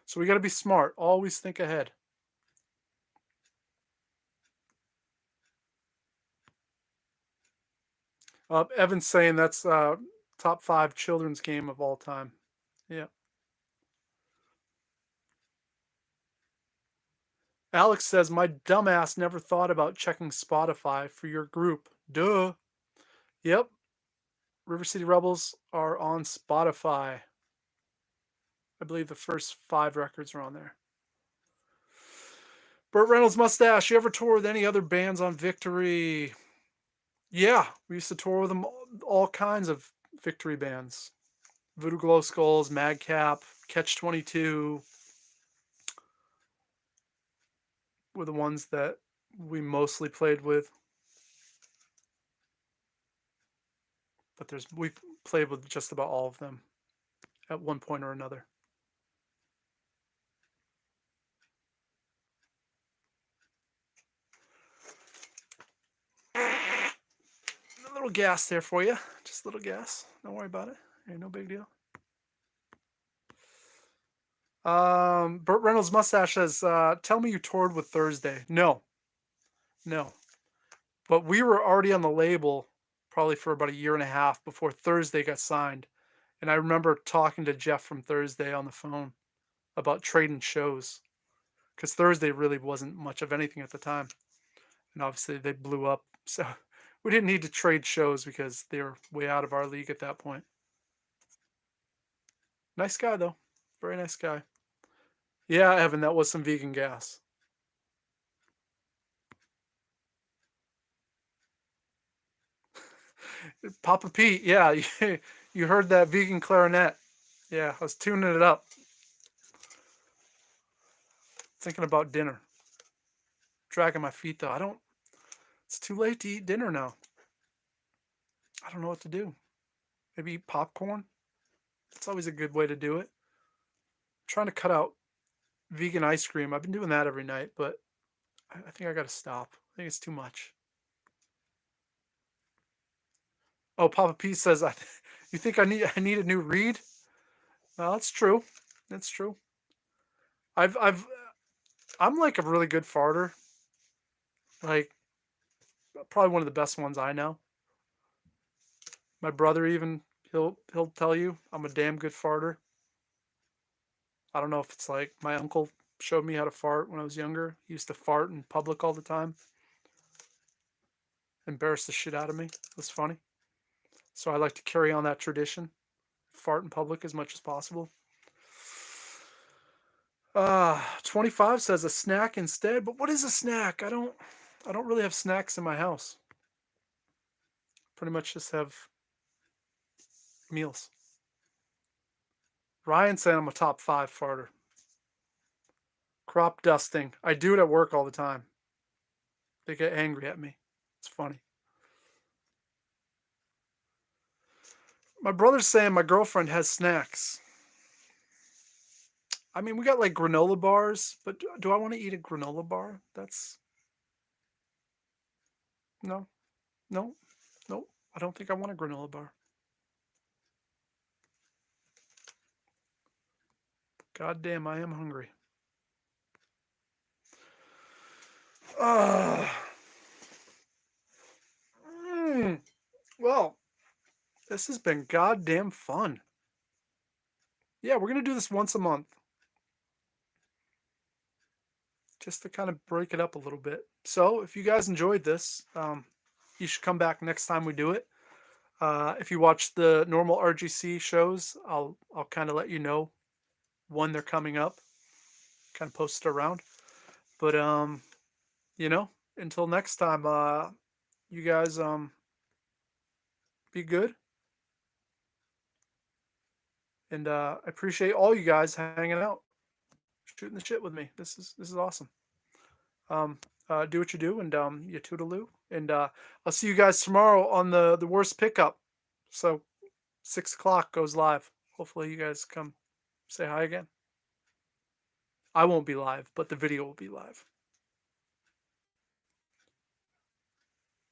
So we got to be smart. Always think ahead. Evan's saying that's top 5 children's game of all time. Yeah. Alex says, my dumbass never thought about checking Spotify for your group. Duh. Yep. River City Rebels are on Spotify. I believe the first 5 records are on there. Burt Reynolds Mustache, you ever tour with any other bands on Victory? Yeah, we used to tour with them, all kinds of Victory bands. Voodoo Glow Skulls, Madcap, Catch 22 were the ones that we mostly played with. But we've played with just about all of them at one point or another. A little gas there for you. Just a little gas. Don't worry about it. Ain't no big deal. Burt Reynolds Mustache says, tell me you toured with Thursday. No. But we were already on the label probably for about a year and a half before Thursday got signed. And I remember talking to Jeff from Thursday on the phone about trading shows. Because Thursday really wasn't much of anything at the time. And obviously they blew up. So we didn't need to trade shows because they were way out of our league at that point. Nice guy, though. Very nice guy. Yeah, Evan, that was some vegan gas. Papa Pete, yeah, you heard that vegan clarinet. Yeah, I was tuning it up. Thinking about dinner. Dragging my feet, though. It's too late to eat dinner now. I don't know what to do. Maybe eat popcorn? It's always a good way to do it. I'm trying to cut out vegan ice cream. I've been doing that every night, but I think I got to stop. I think it's too much. Oh, Papa P says, you think I need a new reed? No, that's true. That's true. I'm like a really good farter. Like probably one of the best ones I know. My brother even he'll tell you I'm a damn good farter. I don't know if it's like my uncle showed me how to fart when I was younger. He used to fart in public all the time. Embarrassed the shit out of me. It was funny. So I like to carry on that tradition. Fart in public as much as possible. 25 says a snack instead. But what is a snack? I don't really have snacks in my house. Pretty much just have meals. Ryan said I'm a top 5 farter. Crop dusting. I do it at work all the time. They get angry at me. It's funny. My brother's saying my girlfriend has snacks. I mean, we got like granola bars, but do I want to eat a granola bar? That's... No. I don't think I want a granola bar. God damn, I am hungry. Well, this has been goddamn fun. Yeah, we're going to do this once a month. Just to kind of break it up a little bit. So, if you guys enjoyed this, you should come back next time we do it. If you watch the normal RGC shows, I'll kind of let you know when they're coming up. Kind of post it around. But until next time, you guys be good. And I appreciate all you guys hanging out. shooting the shit with me. This is awesome. Do what you do, and you toodaloo. And I'll see you guys tomorrow on the worst pickup. So 6 o'clock goes live. Hopefully you guys come say hi again. I won't be live, but the video will be live.